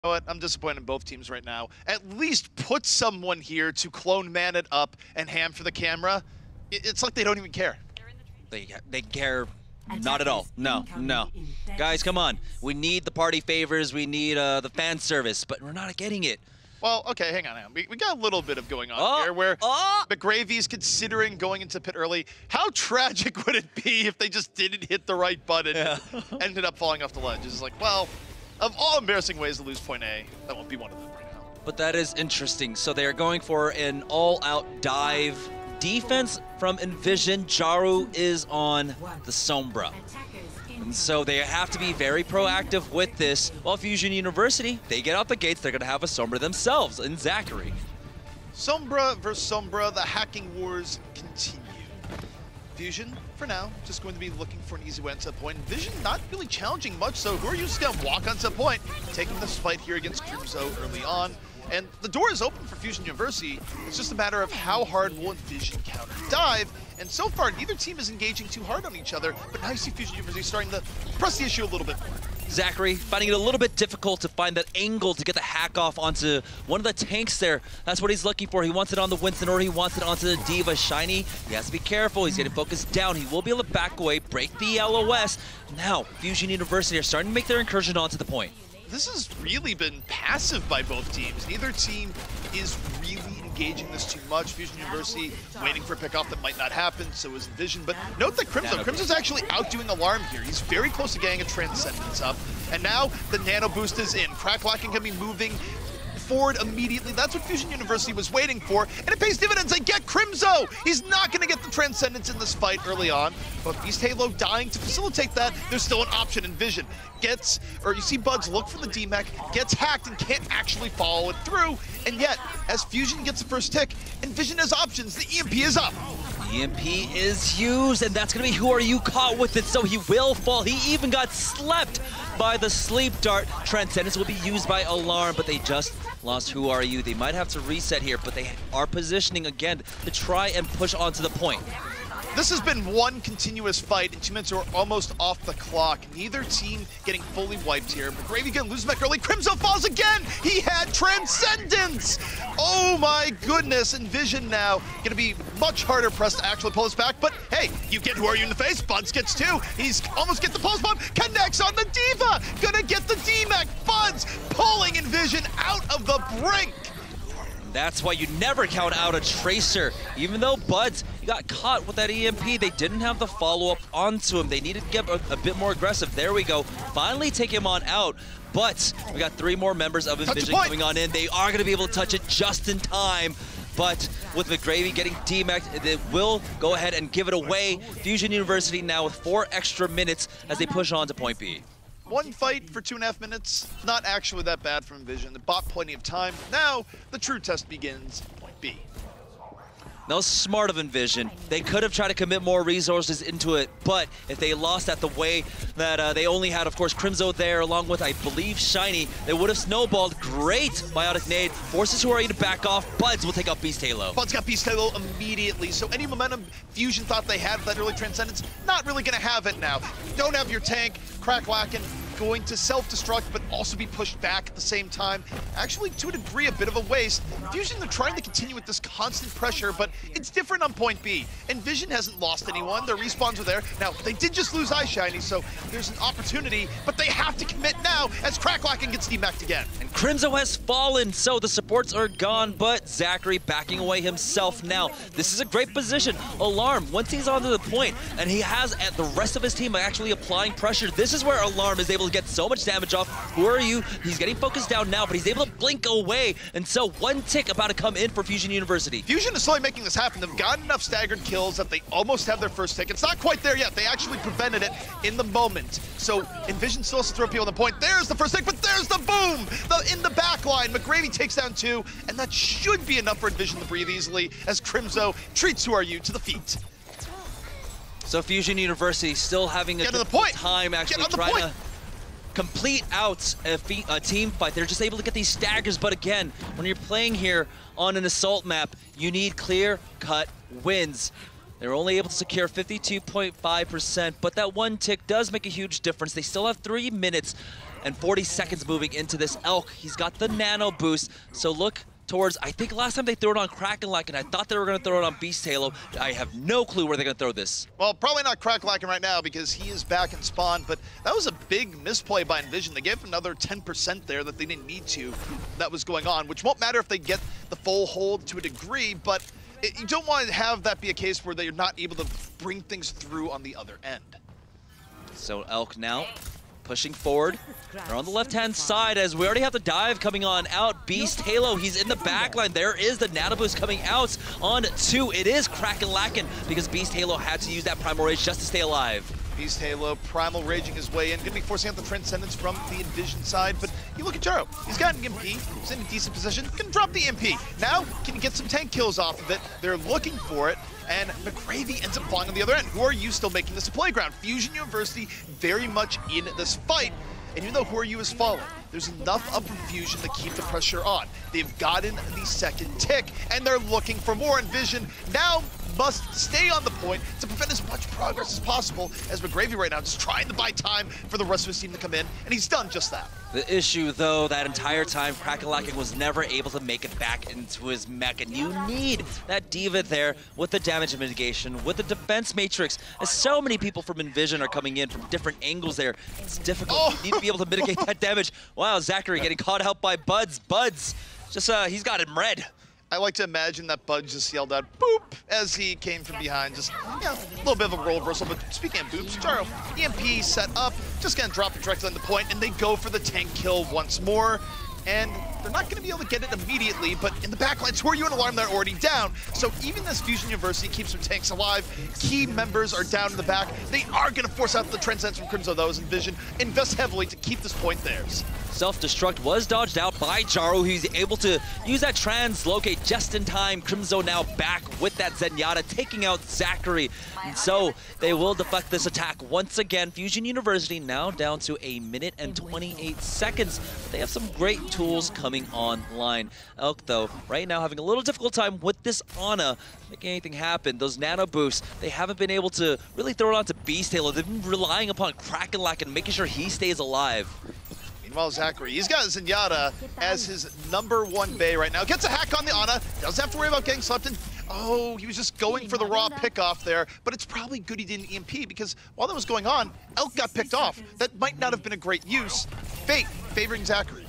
know what? I'm disappointed in both teams right now. At least put someone here to clone man it up and ham for the camera. It's like they don't even care. They care not at all. No. Guys, come on. We need the party favors. We need the fan service, but we're not getting it. Well, okay, hang on. We got a little bit of going on here where McGravy's considering going into pit early. How tragic would it be if they just didn't hit the right button and ended up falling off the ledge? It's like, well, of all embarrassing ways to lose point A, that won't be one of them right now. But that is interesting. So they are going for an all-out dive defense from EnVision. Jaru is on the Sombra. And so they have to be very proactive with this. While Fusion University, they get out the gates, they're going to have a Sombra themselves in Zachary. Sombra versus Sombra, the hacking wars continue. Fusion, for now, just going to be looking for an easy way onto point. Vision not really challenging much, so who are you just going to walk onto point, taking this fight here against Cruzo early on. And the door is open for Fusion University. It's just a matter of how hard will EnVision counter dive. And so far, neither team is engaging too hard on each other, but now you see Fusion University starting to press the issue a little bit more. Zachary finding it a little bit difficult to find that angle to get the hack off onto one of the tanks there. That's what he's looking for. He wants it on the Winston or he wants it onto the D.Va. Shiny, he has to be careful. He's getting focused down. He will be able to back away, break the LOS. Now, Fusion University are starting to make their incursion onto the point. This has really been passive by both teams. Neither team is really engaging this too much. Fusion University waiting for a pickoff that might not happen, so is EnVision. But note that Crimzo's actually outdoing Alarm here. He's very close to getting a Transcendence up. And now the Nano Boost is in. Cracklacking can be moving forward immediately. That's what Fusion University was waiting for, and it pays dividends. They get Crimzo! He's not going to get the Transcendence in this fight early on, but Beast Halo dying to facilitate that. There's still an option. EnVision gets, or you see Buds look for the DMech, gets hacked and can't actually follow it through, and yet, as Fusion gets the first tick, EnVision has options. The EMP is up. EMP is used, and that's going to be Who Are You caught with it, so he will fall. He even got slept by the Sleep Dart. Transcendence will be used by Alarm, but they just lost Who Are You. They might have to reset here, but they are positioning again to try and push onto the point. This has been one continuous fight, and 2 minutes are almost off the clock. Neither team getting fully wiped here. McGravy gonna lose back early. Crimzo falls again! He had Transcendence! Oh my goodness, EnVision now gonna be much harder pressed to actually pull this back, but hey, you get Who Are You in the face, Buds gets 2. He's almost get the pulse bomb, connects on the D.Va! Gonna get the D-Mech, Buds pulling EnVision out of the brink! That's why you never count out a Tracer. Even though Buds got caught with that EMP, they didn't have the follow-up onto him. They needed to get a bit more aggressive. There we go. Finally take him on out. But we got 3 more members of EnVision coming on in. They are going to be able to touch it just in time. But with McGravy getting DMAC'd, they will go ahead and give it away. Fusion University now with 4 extra minutes as they push on to point B. One fight for 2.5 minutes, not actually that bad from EnVision. They bought plenty of time. Now, the true test begins, point B. That was smart of EnVision. They could have tried to commit more resources into it, but if they lost at the way that they only had, of course, Crimzo there, along with, I believe, Shiny, they would have snowballed. Great Biotic Nade. Forces Who Are You to back off. Buds will take out Beast Halo. Buds got Beast Halo immediately, so any momentum Fusion thought they had for that early Transcendence, not really going to have it now. You don't have your tank, Cracklacking, going to self-destruct, but also be pushed back at the same time. Actually, to a degree, a bit of a waste. Fusion, they're trying to continue with this constant pressure, but it's different on point B. EnVision hasn't lost anyone. Their respawns are there. Now, they did just lose iShiny, so there's an opportunity, but they have to commit now as Cracklacking gets demacked again. And Crimzo has fallen, so the supports are gone, but Zachary backing away himself now. This is a great position. Alarm, once he's onto the point, and he has the rest of his team actually applying pressure, this is where Alarm is able to get so much damage off. Who Are You? He's getting focused down now, but he's able to blink away, and so 1 tick about to come in for Fusion University. Fusion is slowly making this happen. They've gotten enough staggered kills that they almost have their first tick. It's not quite there yet. They actually prevented it in the moment. So EnVision still has to throw people on the point. There's the first tick, but there's the boom! In the back line, McGravy takes down 2, and that should be enough for EnVision to breathe easily as Crimzo treats Who Are You to the feet. So Fusion University still having a good time actually trying to complete out a team fight. They're just able to get these staggers, but again, when you're playing here on an assault map, you need clear-cut wins. They're only able to secure 52.5%, but that 1 tick does make a huge difference. They still have 3 minutes. and 40 seconds moving into this Elk. He's got the nano boost, so look towards, I think last time they threw it on Krakenlack, and I thought they were going to throw it on Beast Halo. I have no clue where they're going to throw this. Well, probably not Krakenlack right now because he is back in spawn, but that was a big misplay by EnVision. They gave him another 10% there that they didn't need to. That was going on, which won't matter if they get the full hold to a degree, but you don't want to have that be a case where they're not able to bring things through on the other end. So Elk now pushing forward. They're on the left-hand side as we already have the dive coming on out. Beast Halo, he's in the back line. There is the nano boost coming out on 2. It is Krakenlack because Beast Halo had to use that Primal Rage just to stay alive. Beast Halo, Primal Raging his way in, going to be forcing out the Transcendence from the EnVision side, but you look at Jaro, he's got an EMP, he's in a decent position, can drop the EMP. Now, can he get some tank kills off of it? They're looking for it, and McGravy ends up falling on the other end. Who are you still making this a playground? Fusion University very much in this fight, and even though Who Are You is falling, there's enough up from Fusion to keep the pressure on. They've gotten the second tick, and they're looking for more. EnVision now must stay on the point to prevent as much progress as possible, as McGravy right now just trying to buy time for the rest of his team to come in, and he's done just that. The issue, though, that entire time, Krakenlack was never able to make it back into his mech, and you need that Diva there with the damage mitigation, with the defense matrix, as so many people from EnVision are coming in from different angles there. It's difficult. You need to be able to mitigate that damage. Wow, Zachary getting caught out by Buds. Buds, just, he's got him red. I like to imagine that Bud just yelled out, boop, as he came from behind. Just, a little bit of a role reversal. But speaking of boops, Jaro, EMP set up, just gonna drop it directly on the point, and they go for the tank kill once more. And they're not gonna be able to get it immediately, but in the backlines, Who Are You and Alarm, they're already down. So even as Fusion University keeps their tanks alive, key members are down in the back. They are gonna force out the Transcendence from Crimzo, though, as EnVision invest heavily to keep this point theirs. Self-destruct was dodged out by Jaro. He's able to use that translocate just in time. Crimzo now back with that Zenyatta, taking out Zachary. And so they will deflect this attack once again. Fusion University now down to 1 minute and 28 seconds. But they have some great tools coming online. Elk, though, right now having a little difficult time with this Ana making anything happen. Those nano boosts, they haven't been able to really throw it onto Beast Halo. They've been relying upon Krakenlack and making sure he stays alive. Meanwhile, Zachary, he's got Zenyatta as his #1 bay right now. Gets a hack on the Ana, doesn't have to worry about getting slept in. Oh, he was just going for the raw pickoff there, but it's probably good he didn't EMP because while that was going on, Elk got picked off. That might not have been a great use. Fate favoring Zachary.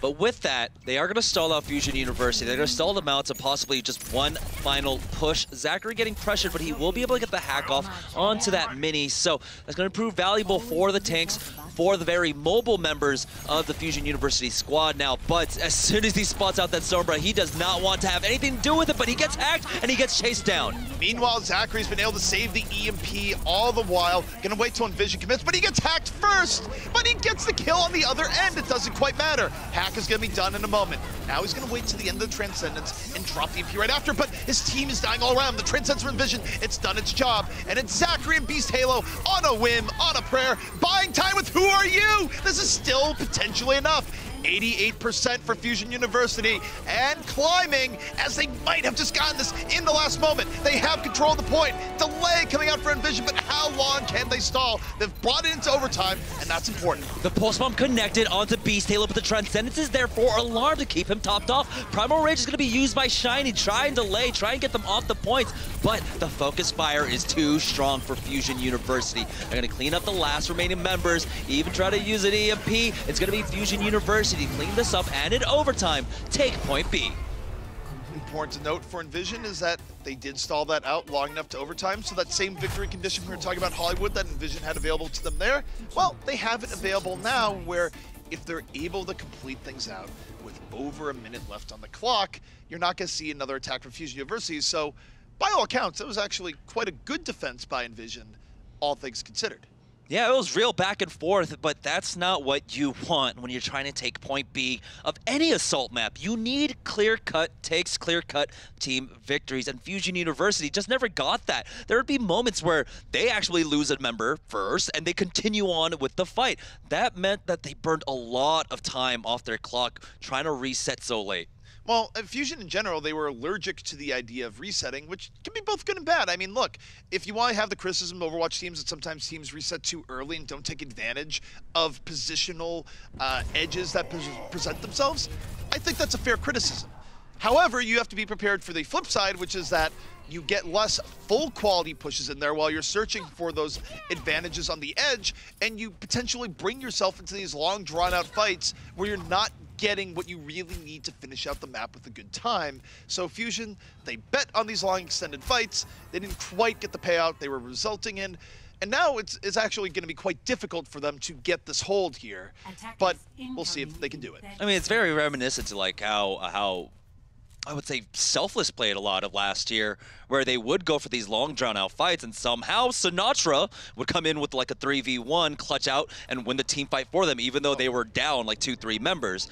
But with that, they are going to stall out Fusion University. They're going to stall them out to possibly just one final push. Zachary getting pressured, but he will be able to get the hack off onto that mini. So that's going to prove valuable for the tanks, for the very mobile members of the Fusion University squad now. But as soon as he spots out that Sombra, he does not want to have anything to do with it, but he gets hacked and he gets chased down. Meanwhile, Zachary's been able to save the EMP all the while. Gonna wait till EnVision commits, but he gets hacked first. But he gets the kill on the other end. It doesn't quite matter. Hack is gonna be done in a moment. Now he's gonna wait to the end of the Transcendence and drop the EMP right after, but his team is dying all around. The Transcendence from EnVision, it's done its job. And it's Zachary and Beast Halo on a whim, on a prayer, buying time with Who Are You? This is still potentially enough. 88% for Fusion University, and climbing as they might have just gotten this in the last moment. They have control of the point. Delay coming out for EnVision, but how long can they stall? They've brought it into overtime, and that's important. The pulse bomb connected onto Beast Halo, but the Transcendence is there for Alarm to keep him topped off. Primal Rage is going to be used by Shiny. Try and delay, try and get them off the points, but the focus fire is too strong for Fusion University. They're going to clean up the last remaining members, even try to use an EMP. It's going to be Fusion University. Clean this up, and in overtime, take point B. Important to note for EnVision is that they did stall that out long enough to overtime, so that same victory condition we were talking about Hollywood that EnVision had available to them there, well, they have it available now where if they're able to complete things out with over a minute left on the clock, you're not going to see another attack from Fusion University. So by all accounts, it was actually quite a good defense by EnVision, all things considered. Yeah, it was real back and forth, but that's not what you want when you're trying to take point B of any assault map. You need clear-cut takes, clear-cut team victories, and Fusion University just never got that. There would be moments where they actually lose a member first, and they continue on with the fight. That meant that they burned a lot of time off their clock trying to reset so late. Well, at Fusion in general, they were allergic to the idea of resetting, which can be both good and bad. I mean, look, if you want to have the criticism of Overwatch teams that sometimes teams reset too early and don't take advantage of positional edges that present themselves, I think that's a fair criticism. However, you have to be prepared for the flip side, which is that you get less full quality pushes in there while you're searching for those advantages on the edge, and you potentially bring yourself into these long drawn-out fights where you're not getting what you really need to finish out the map with a good time. So Fusion, they bet on these long extended fights. They didn't quite get the payout they were resulting in. And now it's actually going to be quite difficult for them to get this hold here. But we'll see if they can do it. I mean, it's very reminiscent to like how I would say Selfless played a lot of last year, where they would go for these long drawn-out fights, and somehow Sinatra would come in with like a 3v1, clutch out, and win the team fight for them, even though they were down like 2-3 members.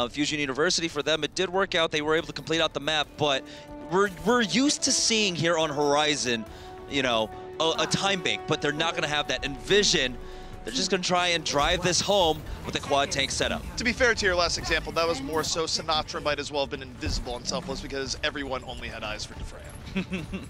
Fusion University, for them, it did work out. They were able to complete out the map, but we're used to seeing here on Horizon, you know, a time bank, but they're not going to have that. EnVision, they're just going to try and drive this home with a quad tank setup. To be fair to your last example, that was more so Sinatra might as well have been invisible and Selfless because everyone only had eyes for Defreya.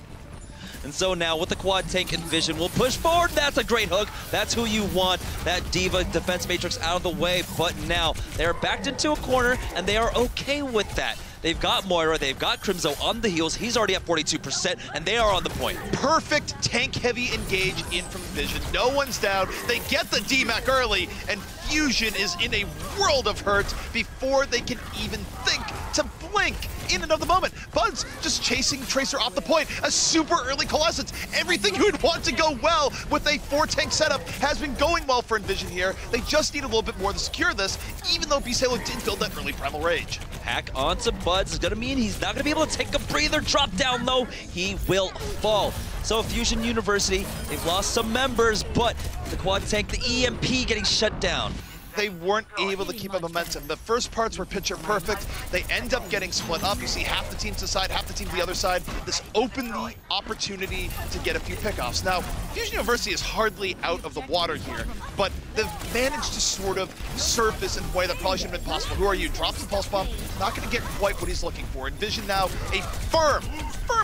And so now with the quad tank EnVision, we'll push forward. That's a great hook. That's who you want. That Diva defense matrix out of the way. But now they're backed into a corner, and they are okay with that. They've got Moira, they've got Crimzo on the heels. He's already at 42%, and they are on the point. Perfect tank-heavy engage in from Vision. No one's down. They get the DMAC early, and Fusion is in a world of hurt before they can even think to blink in another moment. Bud's just chasing Tracer off the point. A super early Coalescence. Everything you would want to go well with a 4-tank setup has been going well for EnVision here. They just need a little bit more to secure this, even though Beast Halo did build that early Primal Rage. Hack onto Buds is going to mean he's not going to be able to take a breather. Drop down, though. He will fall. So Fusion University, they've lost some members, but the quad tank, the EMP getting shut down. They weren't able to keep up momentum. The first parts were picture perfect. They end up getting split up. You see half the team to the side, half the team to the other side. This opened the opportunity to get a few pickoffs. Now, Fusion University is hardly out of the water here, but they've managed to sort of surface in a way that probably shouldn't have been possible. Who are you? Drops the pulse bomb. Not going to get quite what he's looking for. EnVision now a firm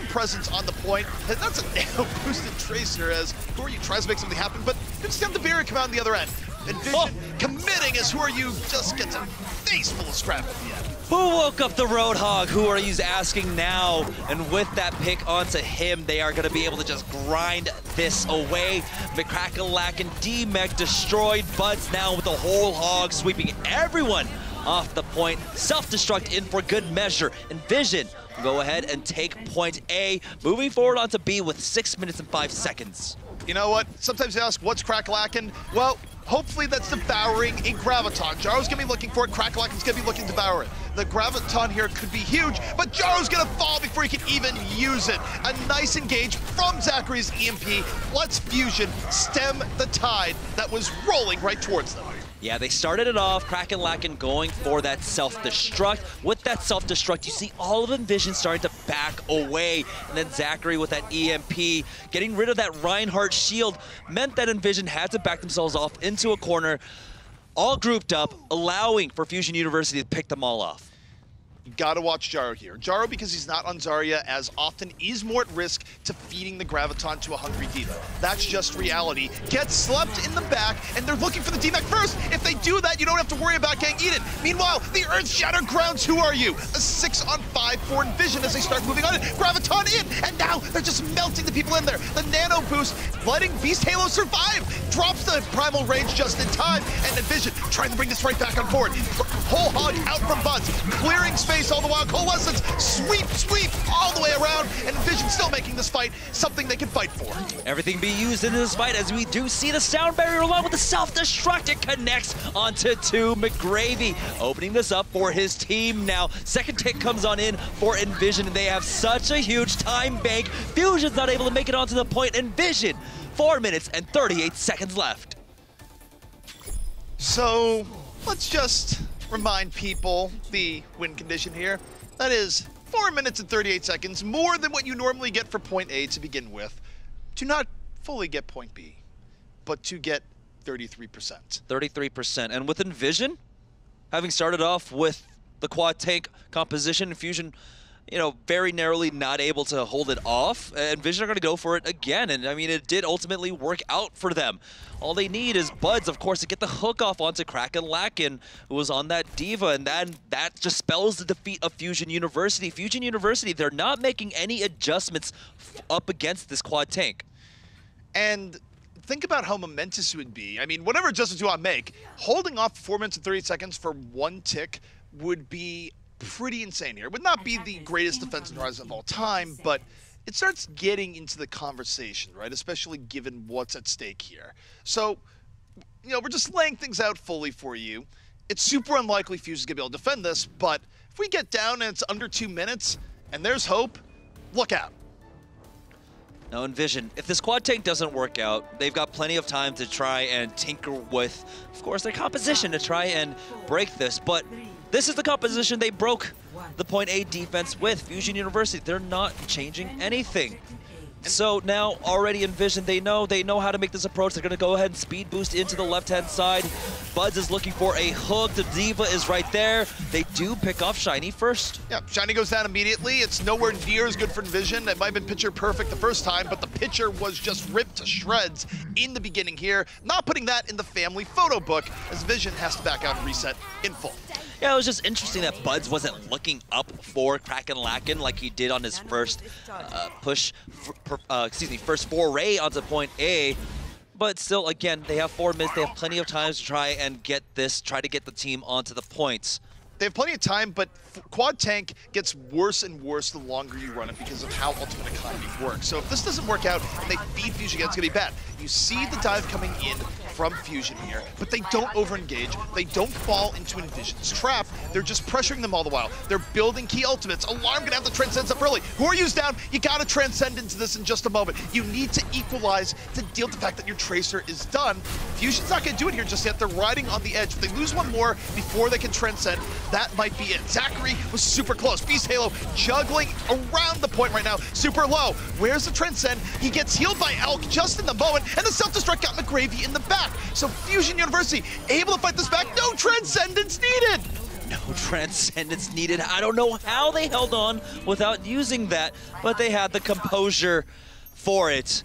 presence on the point. And that's a nano-boosted Tracer as Who Are You tries to make something happen, but it's got the barrier come out on the other end. EnVision committing as Who Are You just gets a face full of scrap at the end. Who woke up the Roadhog? Who are you asking now? And with that pick onto him, they are going to be able to just grind this away. McCrackalack and D-Mech destroyed. Buds now with the whole hog, sweeping everyone off the point. Self-destruct in for good measure. EnVision will go ahead and take point A, moving forward onto B with 6 minutes and 5 seconds. You know what? Sometimes you ask, what's Crackalackin'? Well, hopefully that's devouring a Graviton. Jaro's gonna be looking for it, Crackalackin's gonna be looking to devour it. The Graviton here could be huge, but Jaro's gonna fall before he can even use it. A nice engage from Zachary's EMP. Let's Fusion stem the tide that was rolling right towards them. Yeah, they started it off, Crackalackin going for that self-destruct. With that self-destruct, you see all of EnVision starting to back away. And then Zachary with that EMP, getting rid of that Reinhardt shield, meant that EnVision had to back themselves off into a corner, all grouped up, allowing for Fusion University to pick them all off. You gotta watch Jaro here. Jaro, because he's not on Zarya as often, is more at risk to feeding the Graviton to a hungry Diva. That's just reality. Gets slept in the back, and they're looking for the DMAC first. If they do that, you don't have to worry about getting eaten. Meanwhile, the Earth-Shattered Grounds, Who Are You? A 6-on-5 for EnVision as they start moving on it. Graviton in, and now they're just melting the people in there. The nano boost, letting Beast Halo survive. Drops the Primal Rage just in time, and EnVision trying to bring this right back on board. Whole hog out from Buds, clearing space all the while. Coalescence, sweep all the way around, and EnVision still making this fight something they can fight for. Everything be used in this fight as we do see the sound barrier along with the self-destruct. It connects onto 2. McGravy opening this up for his team now. Second tick comes on in for EnVision, and they have such a huge time bank. Fusion's not able to make it onto the point. EnVision, 4 minutes and 38 seconds left. So let's just remind people the win condition here. That is 4 minutes and 38 seconds, more than what you normally get for point A to begin with, to not fully get point B, but to get 33%. 33%. And with EnVision, having started off with the quad tank composition. Fusion, you know, very narrowly not able to hold it off. And EnVision are going to go for it again. And I mean, it did ultimately work out for them. All they need is Buds, of course, to get the hook off onto Kraken, who was on that Diva. And then that just spells the defeat of Fusion University. Fusion University, they're not making any adjustments up against this quad tank. And think about how momentous it would be. I mean, whatever adjustments you want to make, holding off 4 minutes and 30 seconds for one tick would be pretty insane here. It would not be the greatest defense in Horizon of all time, but it starts getting into the conversation, right? Especially given what's at stake here. So, you know, we're just laying things out fully for you. It's super unlikely Fusion's gonna be able to defend this, but if we get down and it's under 2 minutes and there's hope, look out. Now EnVision, if this quad tank doesn't work out, they've got plenty of time to try and tinker with, of course, their composition to try and break this, but this is the composition they broke the point A defense with. Fusion University, they're not changing anything. So now already EnVision, they know how to make this approach. They're going to go ahead and speed boost into the left-hand side. Buds is looking for a hook. The Diva is right there. They do pick off Shiny first. Yeah, Shiny goes down immediately. It's nowhere near as good for EnVision. It might have been pitcher perfect the first time, but the pitcher was just ripped to shreds in the beginning here. Not putting that in the family photo book, as EnVision has to back out and reset in full. Yeah, it was just interesting that Buds wasn't looking up for Kraken like he did on his first first foray onto point A. But still, again, they have 4 minutes. They have plenty of time to try and get this, try to get the team onto the points. They have plenty of time, but quad tank gets worse and worse the longer you run it because of how Ultimate Economy works. So if this doesn't work out and they feed Fusion again, it's going to be bad. You see the dive coming in from Fusion here, but they don't over-engage. They don't fall into EnVision's trap. They're just pressuring them all the while. They're building key ultimates. Alarm going to have to transcend up early. Who are you down? You got to transcend into this in just a moment. You need to equalize to deal with the fact that your Tracer is done. Fusion's not going to do it here just yet. They're riding on the edge. If they lose one more before they can transcend, that might be it. Zachary was super close. Beast Halo juggling around the point right now. Super low. Where's the transcend? He gets healed by Elk just in the moment, and the self-destruct got McGravy in the back. So Fusion University able to fight this back. No transcendence needed. No transcendence needed. I don't know how they held on without using that, but they had the composure for it.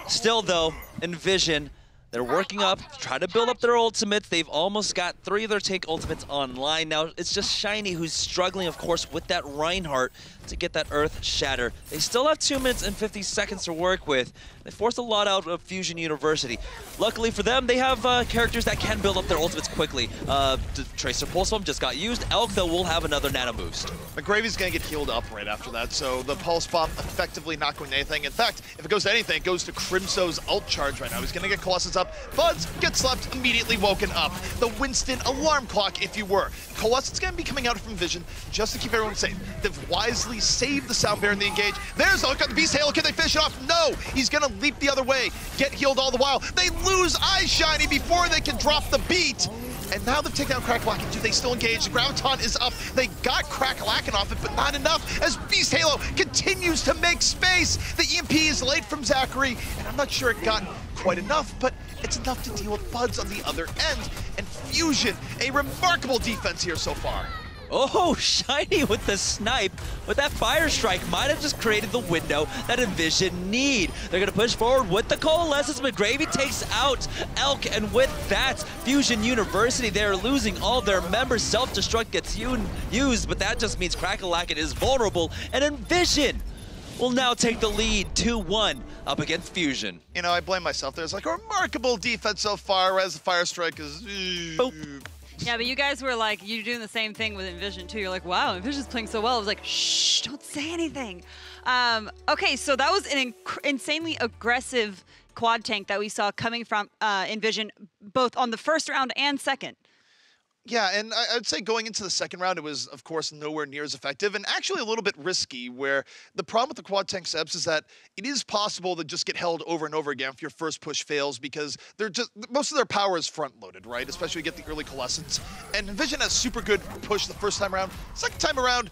Still though, EnVision, they're working up, try to build up their ultimates. They've almost got 3 of their tank ultimates online. Now it's just Shiny who's struggling, of course, with that Reinhardt to get that Earth Shatter. They still have 2 minutes and 50 seconds to work with. They forced a lot out of Fusion University. Luckily for them, they have characters that can build up their ultimates quickly. The Tracer Pulse Bomb just got used. Elk, though, will have another nano boost. McGravy's going to get healed up right after that, so the Pulse Bomb effectively not going to anything. In fact, if it goes to anything, it goes to Crimso's ult charge right now. He's going to get Colossus up. Buds gets slept, immediately woken up. The Winston alarm clock, if you were. Colossus is going to be coming out from EnVision just to keep everyone safe. They've wisely saved the Sound Bear in the engage. There's the hook on the Beast Halo. Can they finish it off? No! He's going to leap the other way. Get healed all the while. They lose Eye Shiny before they can drop the beat. And now they've taken out Crackalacken. Do they still engage? The Graviton is up. They got Crackalacken off it, but not enough as Beast Halo continues to make space. The EMP is late from Zachary, and I'm not sure it got quite enough, but it's enough to deal with Buds on the other end. And Fusion, a remarkable defense here so far. Oh, Shiny with the snipe, with that Fire Strike might have just created the window that EnVision need. They're going to push forward with the Coalescence. McGravy takes out Elk, and with that, Fusion University, they're losing all their members. Self-destruct gets used, but that just means Crackalacken is vulnerable, and EnVision will now take the lead 2-1 up against Fusion. You know, I blame myself. There's like a remarkable defense so far as the Fire Strike is... Boop. Yeah, but you guys were like, you're doing the same thing with EnVision too. You're like, wow, EnVision's playing so well. I was like, shh, don't say anything. Okay, so that was an insanely aggressive quad tank that we saw coming from EnVision, both on the first round and second. Yeah, and I'd say going into the second round, it was, of course, nowhere near as effective and actually a little bit risky, where the problem with the quad tank Sebs is that it is possible to just get held over and over again if your first push fails, because they're just, most of their power is front-loaded, right? Especially when you get the early Coalescence. And EnVision has super good push the first time around. Second time around,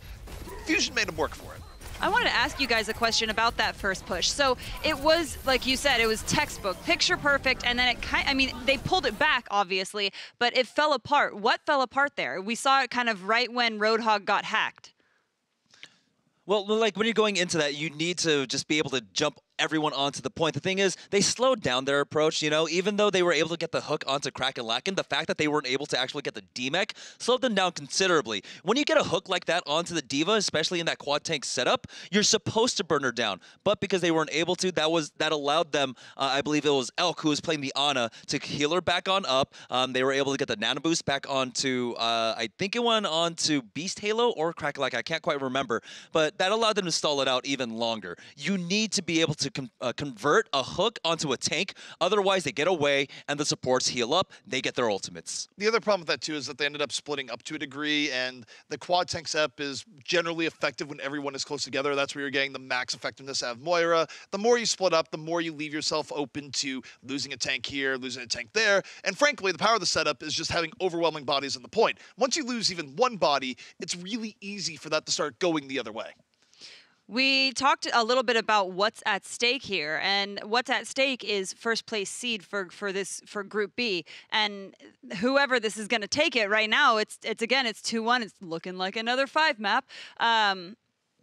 Fusion made them work for it. I wanted to ask you guys a question about that first push. So it was, like you said, it was textbook, picture perfect, and then it I mean, they pulled it back, obviously, but it fell apart. What fell apart there? We saw it kind of right when Roadhog got hacked. Well, like when you're going into that, you need to just be able to jump everyone onto the point. The thing is, they slowed down their approach, you know, even though they were able to get the hook onto Kraken, the fact that they weren't able to actually get the D-Mech slowed them down considerably. When you get a hook like that onto the D.Va, especially in that quad tank setup, you're supposed to burn her down. But because they weren't able to, that allowed them, I believe it was Elk who was playing the Ana, to heal her back on up. They were able to get the nano boost back onto, I think it went onto Beast Halo or Kraken, I can't quite remember. But that allowed them to stall it out even longer. You need to be able to convert a hook onto a tank, otherwise they get away and the supports heal up, they get their ultimates. The other problem with that too is that they ended up splitting up to a degree, and the quad tank setup is generally effective when everyone is close together. That's where you're getting the max effectiveness out of Moira. The more you split up, the more you leave yourself open to losing a tank here, losing a tank there, and frankly, the power of the setup is just having overwhelming bodies on the point. Once you lose even one body, it's really easy for that to start going the other way. We talked a little bit about what's at stake here, and what's at stake is first place seed for Group B, and whoever this is going to take it right now, it's 2-1. It's looking like another 5 map.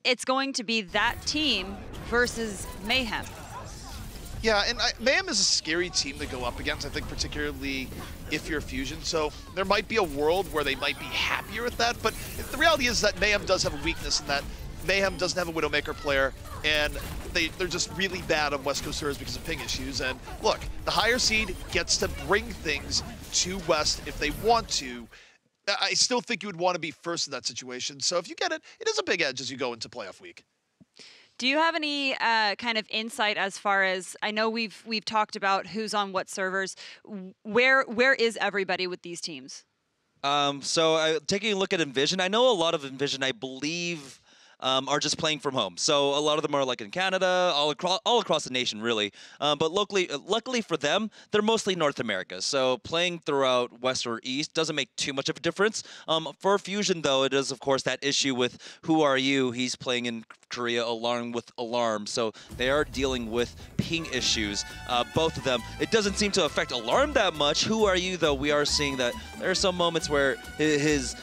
It's going to be that team versus Mayhem. Yeah, and Mayhem is a scary team to go up against, I think, particularly if you're Fusion. So there might be a world where they might be happier with that, but the reality is that Mayhem does have a weakness in that Mayhem doesn't have a Widowmaker player, and they're just really bad on West Coast servers because of ping issues. And look, the higher seed gets to bring things to West if they want to. I still think you would want to be first in that situation. So if you get it, it is a big edge as you go into playoff week. Do you have any kind of insight as far as, I know we've talked about who's on what servers, where is everybody with these teams? So taking a look at EnVision, I know a lot of EnVision, I believe, are just playing from home. So a lot of them are like in Canada, all across the nation, really. But luckily for them, they're mostly North America. So playing throughout West or East doesn't make too much of a difference. For Fusion, though, it is, of course, that issue with Who Are You? He's playing in Korea along with Alarm. So they are dealing with ping issues, both of them. It doesn't seem to affect Alarm that much. Who Are You, though, we are seeing that there are some moments where his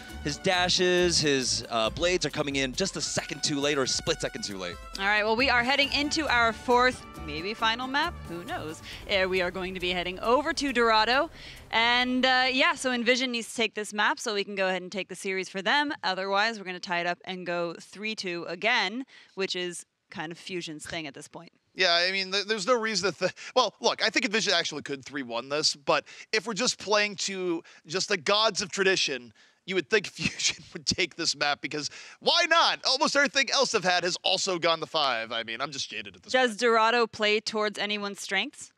dashes, his blades are coming in just a second too late or a split second too late. All right, well, we are heading into our 4th, maybe final map, who knows. We are going to be heading over to Dorado. And yeah, so EnVision needs to take this map so we can go ahead and take the series for them. Otherwise, we're going to tie it up and go 3-2 again, which is kind of Fusion's thing at this point. Yeah, I mean, there's no reason to well, look, I think EnVision actually could 3-1 this, but if we're just playing to just the gods of tradition, you would think Fusion would take this map because why not? Almost everything else they've had has also gone to 5. I mean, I'm just jaded at this point. Does Dorado play towards anyone's strengths?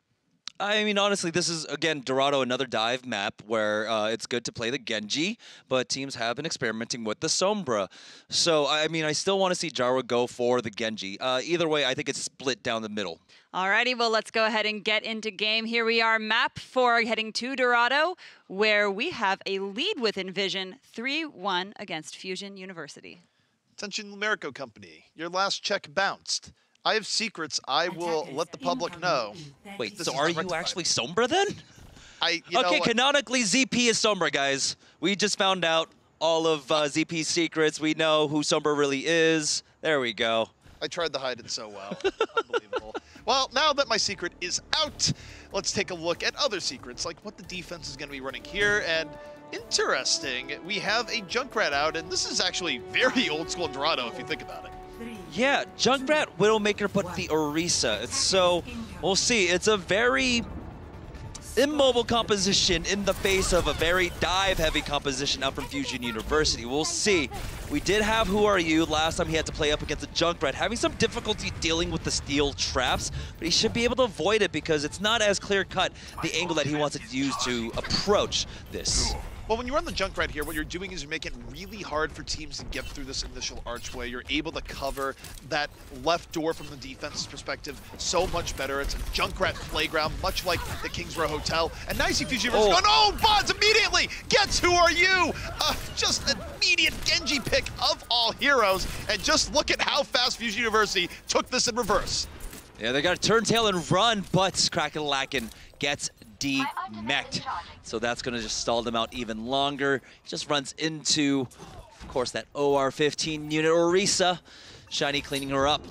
I mean, honestly, this is, again, Dorado, another dive map where it's good to play the Genji, but teams have been experimenting with the Sombra. So, I mean, I still want to see Jarwa go for the Genji. Either way, I think it's split down the middle. Alrighty, well, let's go ahead and get into game. Here we are, map 4, heading to Dorado, where we have a lead with EnVision, 3-1 against Fusion University. Attention, Lumerico Company. Your last check bounced. I have secrets I will let the public know. Wait, so are you actually Sombra then? Okay, canonically ZP is Sombra, guys. We just found out all of ZP's secrets. We know who Sombra really is. There we go. I tried to hide it so well. Unbelievable. Well, now that my secret is out, let's take a look at other secrets, like what the defense is going to be running here. And interesting, we have a Junkrat out, and this is actually very old school Dorado if you think about it. Yeah, Junkrat, Widowmaker, but the Orisa. So, we'll see. It's a very immobile composition in the face of a very dive-heavy composition out from Fusion University. We'll see. We did have Who Are You last time he had to play up against a Junkrat, having some difficulty dealing with the steel traps, but he should be able to avoid it because it's not as clear-cut the angle that he wants to use to approach this. Well, when you run the Junkrat here, what you're doing is you're making it really hard for teams to get through this initial archway. You're able to cover that left door from the defense's perspective so much better. It's a Junkrat playground, much like the Kings Row Hotel. And now you see Fusion going, oh, Bods immediately gets Who Are You? Just an immediate Genji pick of all all heroes, and just look at how fast Fusion University took this in reverse. Yeah, they got to turn tail and run, but Kraken gets demeched. So that's going to just stall them out even longer. He just runs into, of course, that OR-15 unit, Theresa. Shiny cleaning her up.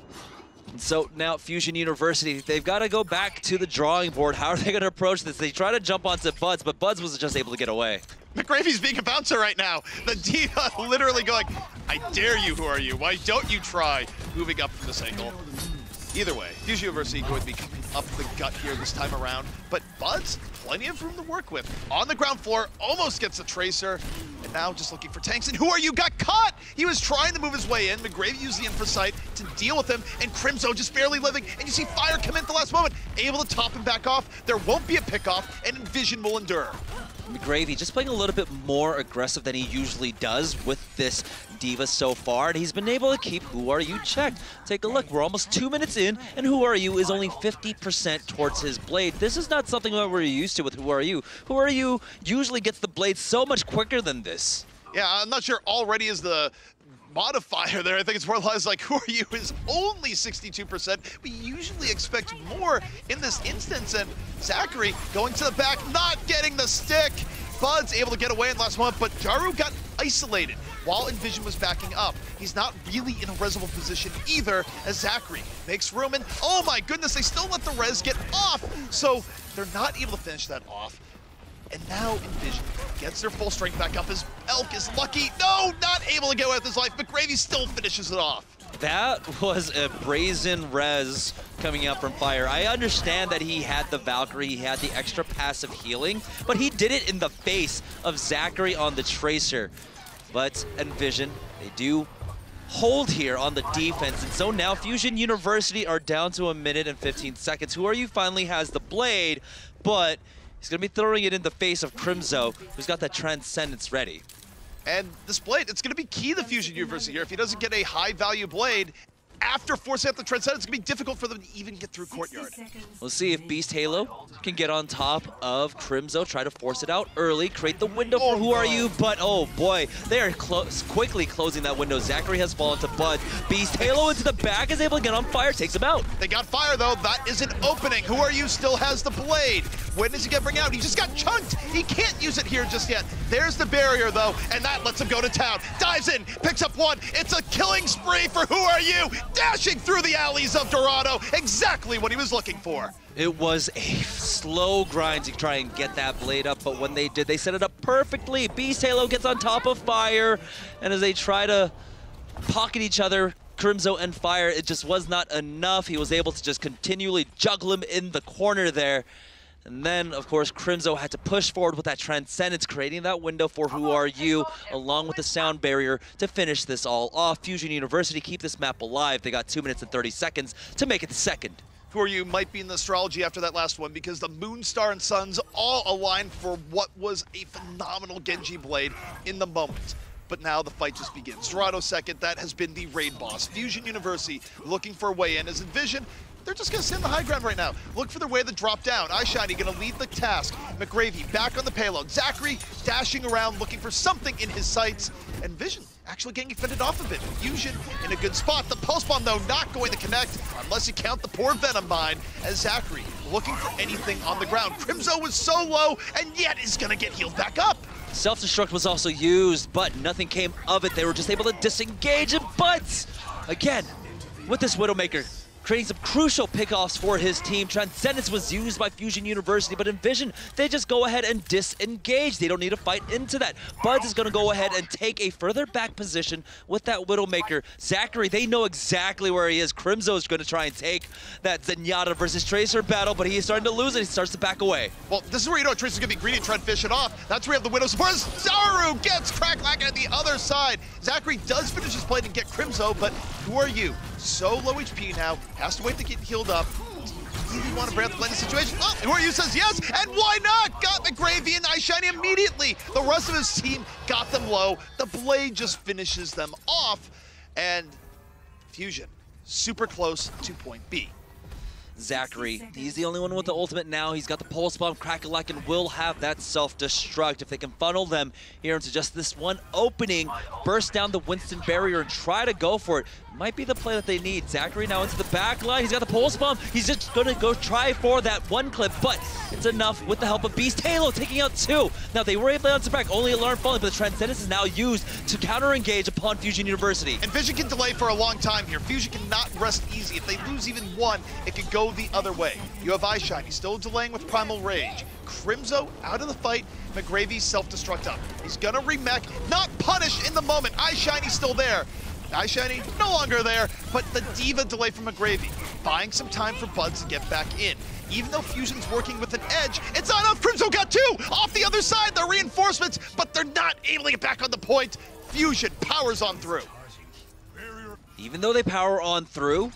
And so now Fusion University, they've got to go back to the drawing board. How are they going to approach this? They try to jump onto Buds, but Buds was just able to get away. McGravy's being a bouncer right now. The Diva literally going, I dare you, who are you? Why don't you try moving up from this angle? Either way, Fusion University going to be coming up the gut here this time around, but Buds, plenty of room to work with. On the ground floor, almost gets a Tracer, and now just looking for tanks. And who are you? Got caught! He was trying to move his way in. McGravy used the Infrasight to deal with him, and Crimzo just barely living, and you see Fire come in at the last moment, able to top him back off. There won't be a pickoff, and EnVision will endure. McGravy just playing a little bit more aggressive than he usually does with this Diva so far, and he's been able to keep Who Are You checked. Take a look, we're almost 2 minutes in, and Who Are You is only 50% towards his blade. This is not something that we're used to with Who Are You. Who Are You usually gets the blade so much quicker than this. Yeah, I'm not sure already is the modifier there. I think it's more or less like Who Are You is only 62%. We usually expect more in this instance, and Zachary going to the back, not getting the stick. Bud's able to get away in the last moment, but Jaru got isolated while EnVision was backing up. He's not really in a resable position either, as Zachary makes room, and oh my goodness, they still let the res get off, so they're not able to finish that off. And now EnVision gets their full strength back up as Elk is lucky. No, not able to get away with his life, but McGravy still finishes it off. That was a brazen res coming out from Fire. I understand that he had the Valkyrie, he had the extra passive healing, but he did it in the face of Zachary on the Tracer. But EnVision, they do hold here on the defense, and so now Fusion University are down to 1 minute and 15 seconds. Who Are You finally has the blade, but he's going to be throwing it in the face of Crimzo, who's got that Transcendence ready. And this blade, it's going to be key to Fusion University here. If he doesn't get a high-value blade, after forcing out the Transcendence, it's going to be difficult for them to even get through Courtyard. We'll see if Beast Halo can get on top of Crimzo, try to force it out early, create the window for Who Are You, but oh boy, they are quickly closing that window. Zachary has fallen to Bud. Beast Halo into the back, is able to get on Fire, takes him out. They got Fire though, that is an opening. Who Are You still has the blade. When does he get bring out? He just got chunked. He can't use it here just yet. There's the barrier though, and that lets him go to town. Dives in, picks up one. It's a killing spree for Who Are You? Dashing through the alleys of Dorado, exactly what he was looking for. It was a slow grind to try and get that blade up, but when they did, they set it up perfectly. Beast Halo gets on top of Fire, and as they try to pocket each other, Crimzo and Fire, it just was not enough. He was able to just continually juggle him in the corner there. And then, of course, Crimzo had to push forward with that Transcendence, creating that window for Who Are You, along with the sound barrier to finish this all off. Fusion University keep this map alive. They got 2 minutes and 30 seconds to make it the second. Who Are You might be in the astrology after that last one, because the Moonstar and Suns all aligned for what was a phenomenal Genji blade in the moment. But now the fight just begins. Dorado second, that has been the raid boss. Fusion University looking for a way in as EnVision. They're just going to stand the high ground right now. Look for their way to drop down. iShiny going to lead the task. McGravy back on the payload. Zachary dashing around looking for something in his sights. EnVision actually getting fended off a bit. Fusion in a good spot. The pulse bomb though not going to connect unless you count the poor Venom mine as Zachary looking for anything on the ground. Crimzo was so low and yet is going to get healed back up. Self-destruct was also used, but nothing came of it. They were just able to disengage it, but again, with this Widowmaker, creating some crucial pickoffs for his team. Transcendence was used by Fusion University, but EnVision, they just go ahead and disengage. They don't need to fight into that. Buds is going to go ahead and take a further back position with that Widowmaker. Zachary, they know exactly where he is. Crimzo is going to try and take that Zenyatta versus Tracer battle, but he is starting to lose it. He starts to back away. Well, this is where you know Tracer's going to be greedy and try and fish it off. That's where you have the Widow support. Zaru gets Crack-Lack at the other side. Zachary does finish his play and get Crimzo, but Who Are You? So low HP now, has to wait to get healed up. Do you really want to bring out the blended situation? Oh, Who Are You says yes, and why not? Got McGravy and iShiny immediately. The rest of his team got them low. The blade just finishes them off, and Fusion super close to point B. Zachary. He's the only one with the ultimate now. He's got the pulse bomb, crack-a-lack, and will have that self-destruct. If they can funnel them here into just this one opening, burst down the Winston barrier and try to go for it, might be the play that they need. Zachary now into the back line. He's got the pulse bomb. He's just going to go try for that one clip, but it's enough with the help of Beast Halo taking out 2. Now, they were able to answer back, only alarm falling, but the Transcendence is now used to counter-engage upon Fusion University. EnVision can delay for a long time here. Fusion cannot rest easy. If they lose even one, it could go the other way. You have iShiny still delaying with Primal Rage. Crimzo out of the fight. McGravy's self-destruct up. He's gonna remech, not punish in the moment. iShiny's still there. iShiny no longer there, but the Diva delay from McGravy, buying some time for Buds to get back in. Even though Fusion's working with an edge, it's not enough. Crimzo got 2 off the other side. They're reinforcements, but they're not able to get back on the point. Fusion powers on through. Even though they power on through,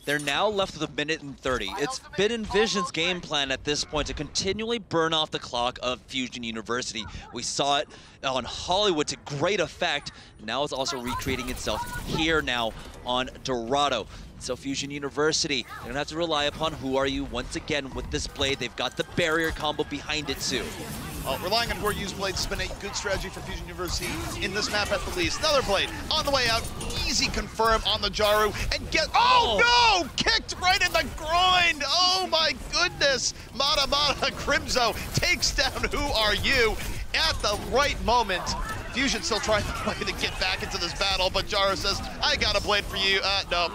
they're now left with 1:30. It's been EnVision's game plan at this point to continually burn off the clock of Fusion University. We saw it on Hollywood to great effect. Now it's also recreating itself here now on Dorado. So Fusion University, they're gonna have to rely upon Who Are You once again with this blade. They've got the barrier combo behind it too. Relying on Who Are You's blade has been a good strategy for Fusion University in this map at the least. Another blade on the way out, easy confirm on the Jaru, and get, oh no! Kicked right in the groin! Oh my goodness! Mata Crimzo takes down Who Are You at the right moment. Fusion still trying to find to get back into this battle, but Jaru says, I got a blade for you. No.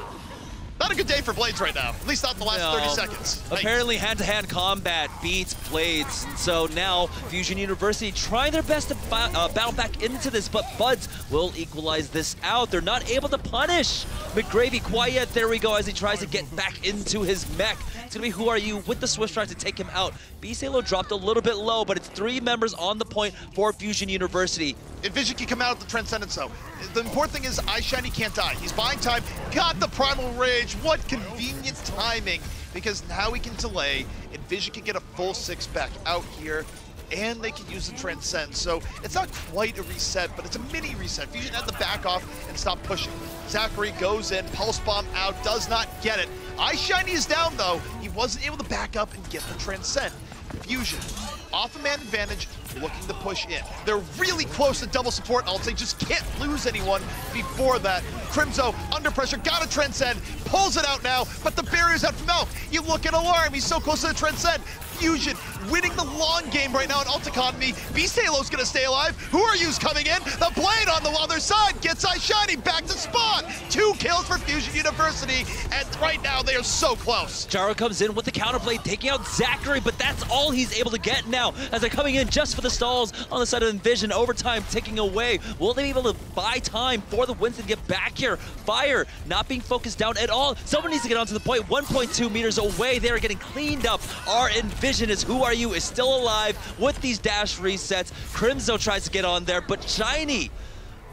Not a good day for blades right now, at least not the last 30 seconds. Apparently hand-to-hand combat beats blades, and so now Fusion University trying their best to battle back into this, but Buds will equalize this out. They're not able to punish McGravy quite yet. There we go as he tries to get back into his mech. It's gonna be Who Are You with the Swift Strike to take him out. Beast Halo dropped a little bit low, but it's 3 members on the point for Fusion University. EnVision can come out of the Transcendence though. The important thing is iShiny can't die. He's buying time, got the Primal Rage. What convenient timing, because now we can delay. EnVision can get a full 6 back out here, and they can use the Transcend. So it's not quite a reset, but it's a mini reset. Fusion had to back off and stop pushing. Zachary goes in, Pulse Bomb out, does not get it. iShiny is down though. He wasn't able to back up and get the Transcend. Fusion, off a man advantage, looking to push in. They're really close to double support ults. They just can't lose anyone before that. Crimzo, under pressure, got a Transcend, pulls it out now, but the barrier's out from Elf. You look at Alarm, he's so close to the Transcend. Fusion winning the long game right now in ult economy. Beast Halo's gonna stay alive. Who Are You's coming in? The blade on the other side gets iShiny back to spawn. 2 kills for Fusion University, and right now they are so close. Jaru comes in with the counterblade, taking out Zachary, but that's all he's able to get now as they're coming in just for the stalls on the side of EnVision. Overtime ticking away. Will they be able to buy time for the Winston to get back here? Fire not being focused down at all. Someone needs to get onto the point. 1.2 meters away. They're getting cleaned up. Our EnVision is Who Are You is still alive with these dash resets. Crimzo tries to get on there, but Shiny